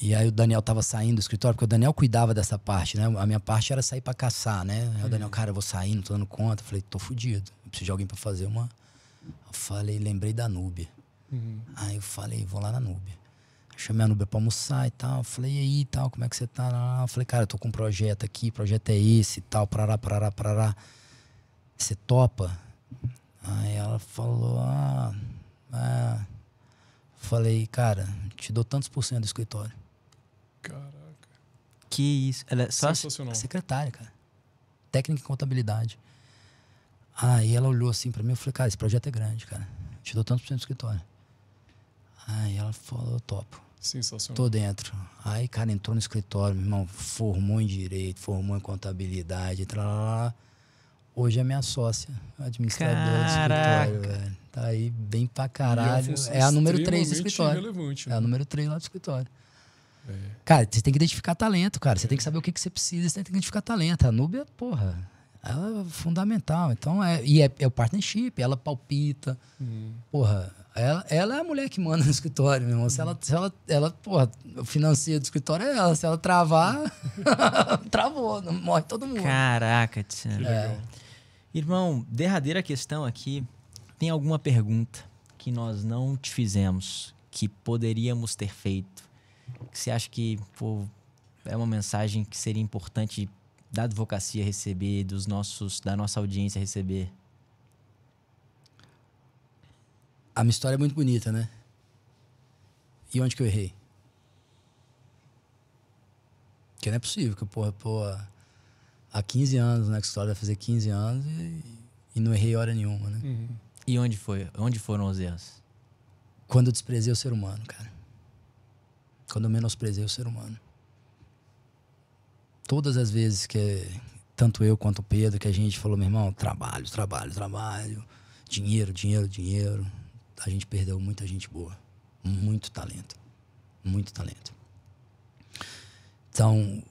e aí o Daniel tava saindo do escritório, porque o Daniel cuidava dessa parte, né? A minha parte era sair pra caçar, né? Aí o Daniel, cara, eu vou sair, não tô dando conta. Eu falei, tô fudido. Eu preciso de alguém pra fazer uma... Eu falei, lembrei da Núbia. Aí eu falei, vou lá na Núbia. Chamei a Núbia pra almoçar e tal. Eu falei, e aí, tal, como é que você tá? Eu falei, cara, eu tô com um projeto aqui, o projeto é esse e tal, parará, parará, parará. Você topa? Aí ela falou, Falei, cara, te dou tantos por cento do escritório. Caraca. Que isso. Ela é só Sensacional. Secretária, cara. Técnica em contabilidade. Aí ela olhou assim pra mim, eu falei, cara, esse projeto é grande, cara. Te dou tantos por cento do escritório. Aí ela falou, eu topo. Sensacional. Tô dentro. Aí, cara, entrou no escritório, meu irmão, formou em direito, formou em contabilidade, tralala. Hoje é minha sócia, administradora do escritório, velho. Tá aí bem pra caralho. É a número 3 do escritório. Relevante, É a número 3 lá do escritório. É. Cara, você tem que identificar talento, cara. Você tem que saber o que você precisa, você tem que identificar talento. A Núbia, porra, ela é fundamental. Então, é o partnership, ela palpita. Porra, ela é a mulher que manda no escritório, meu irmão. Se ela, porra, o financeiro do escritório é ela. Se ela travar, travou, morre todo mundo. Caraca, Que Tiziano. legal. Irmão, derradeira questão aqui. Tem alguma pergunta que nós não te fizemos, que poderíamos ter feito? Que você acha que, pô, é uma mensagem que seria importante da advocacia receber, da nossa audiência receber? A minha história é muito bonita, né? E onde que eu errei? Porque não é possível que eu, porra, há 15 anos, né? Que a história vai fazer 15 anos e não errei hora nenhuma, né? E onde foi? Onde foram os erros? Quando eu desprezei o ser humano, cara. Quando eu menosprezei o ser humano. Todas as vezes que tanto eu quanto o Pedro, que a gente falou, meu irmão, trabalho, dinheiro, a gente perdeu muita gente boa. Muito talento. Muito talento. Então,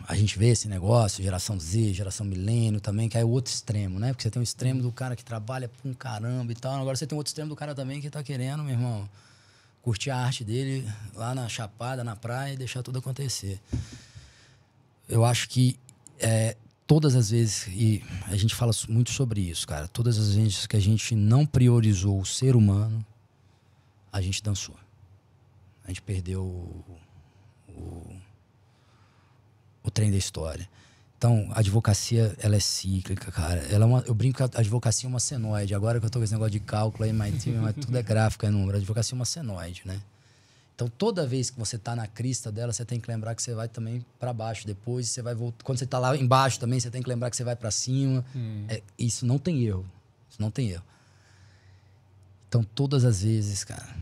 a gente vê esse negócio, geração Z, geração milênio também, que é o outro extremo, né? Porque você tem um extremo do cara que trabalha pra um caramba e tal. Agora você tem outro extremo do cara também que tá querendo, meu irmão, curtir a arte dele lá na Chapada, na praia e deixar tudo acontecer. Eu acho que todas as vezes, e a gente fala muito sobre isso, cara, todas as vezes que a gente não priorizou o ser humano, a gente dançou. A gente perdeu o trem da história. Então, a advocacia, ela é cíclica, cara. Eu brinco que a advocacia é uma senoide. Agora que eu tô com esse negócio de cálculo aí, mas tudo é gráfico, é número. A advocacia é uma senoide, né? Então, toda vez que você tá na crista dela, você tem que lembrar que você vai também para baixo. Depois, você vai voltar. Quando você tá lá embaixo também, você tem que lembrar que você vai para cima. Isso não tem erro. Isso não tem erro. Então, todas as vezes, cara,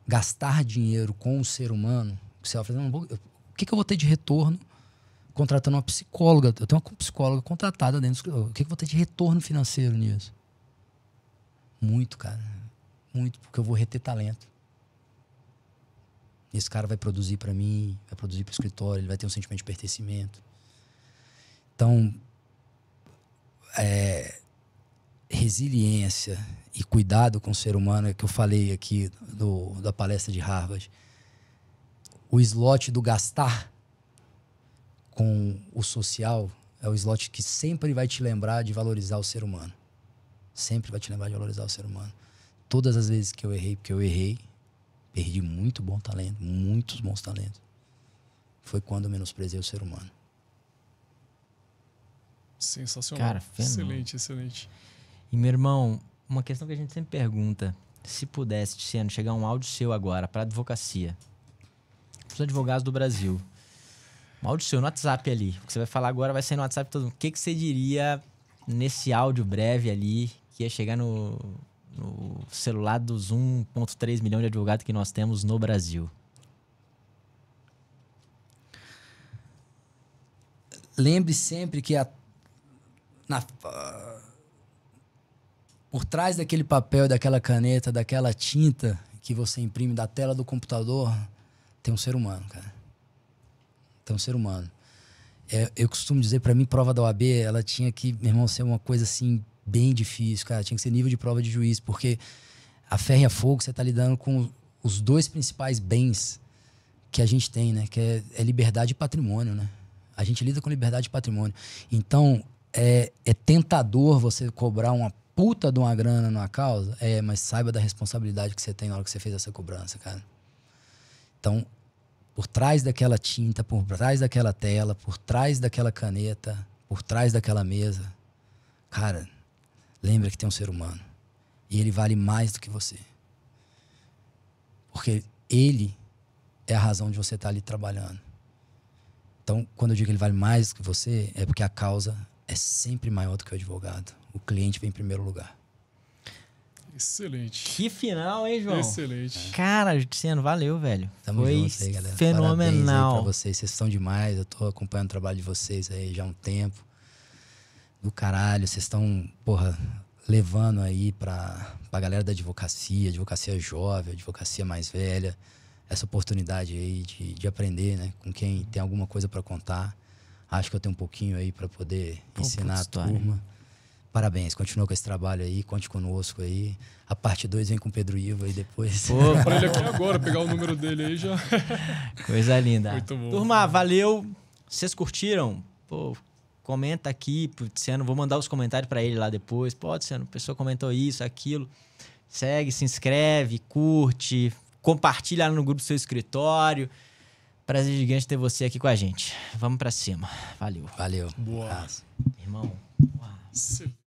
gastar dinheiro com o ser humano, você vai fazer, o que eu vou ter de retorno contratando uma psicóloga? Eu tenho uma psicóloga contratada dentro do escritório. O que eu vou ter de retorno financeiro nisso? Muito, cara. Muito, porque eu vou reter talento. Esse cara vai produzir para mim, vai produzir para o escritório, ele vai ter um sentimento de pertencimento. Então, resiliência e cuidado com o ser humano, é que eu falei aqui da palestra de Harvard. O slot do gastar com o social é o slot que sempre vai te lembrar de valorizar o ser humano. Sempre vai te lembrar de valorizar o ser humano. Todas as vezes que eu errei, porque eu errei, perdi muito bom talento, muitos bons talentos. Foi quando eu menosprezei o ser humano. Sensacional. Cara, fenômeno. Excelente, excelente. E, meu irmão, uma questão que a gente sempre pergunta, se pudesse, Tiziano, chegar um áudio seu agora para advocacia, os advogados do Brasil, um áudio seu no WhatsApp ali, o que você vai falar agora vai sair no WhatsApp todo mundo. O que você diria nesse áudio breve ali, que ia chegar no celular dos 1,3 milhão de advogados que nós temos no Brasil? Lembre sempre que por trás daquele papel, daquela caneta, daquela tinta que você imprime da tela do computador, tem um ser humano, cara. Tem um ser humano. Eu costumo dizer, pra mim, prova da OAB, ela tinha que, meu irmão, ser uma coisa assim, bem difícil, cara. Tinha que ser nível de prova de juiz, porque a ferro e a fogo, você tá lidando com os dois principais bens que a gente tem, né? Que é liberdade e patrimônio, né? A gente lida com liberdade e patrimônio. Então, é tentador você cobrar uma puta de uma grana numa causa, mas saiba da responsabilidade que você tem na hora que você fez essa cobrança, cara. Então, por trás daquela tinta, por trás daquela tela, por trás daquela caneta, por trás daquela mesa, cara, lembra que tem um ser humano. E ele vale mais do que você. Porque ele é a razão de você estar ali trabalhando. Então, quando eu digo que ele vale mais do que você, é porque a causa é sempre maior do que o advogado. O cliente vem em primeiro lugar. Excelente. Que final, hein, João? Excelente. Cara, Luciano, valeu, velho. Tamo Foi junto aí, galera. fenomenal. Parabéns aí pra vocês. Vocês estão demais. Eu tô acompanhando o trabalho de vocês aí já há um tempo. Do caralho. Vocês estão, porra, levando aí pra galera da advocacia jovem, advocacia mais velha, essa oportunidade aí de aprender, né? Com quem tem alguma coisa pra contar. Acho que eu tenho um pouquinho aí pra poder ensinar a turma. Parabéns, continua com esse trabalho aí, conte conosco aí. A parte 2 vem com o Pedro Ivo aí depois. Pô, Pra ele aqui agora, pegar o número dele aí já. coisa linda. Muito bom. Turma, valeu. Vocês curtiram? Pô, comenta aqui, Luciano. Vou mandar os comentários pra ele lá depois. Pô, Luciano, a pessoa comentou isso, aquilo. Segue, se inscreve, curte, compartilha lá no grupo do seu escritório. Prazer gigante ter você aqui com a gente. Vamos pra cima. Valeu. Valeu. Boa. Abraço. Irmão. Uau. Excelente.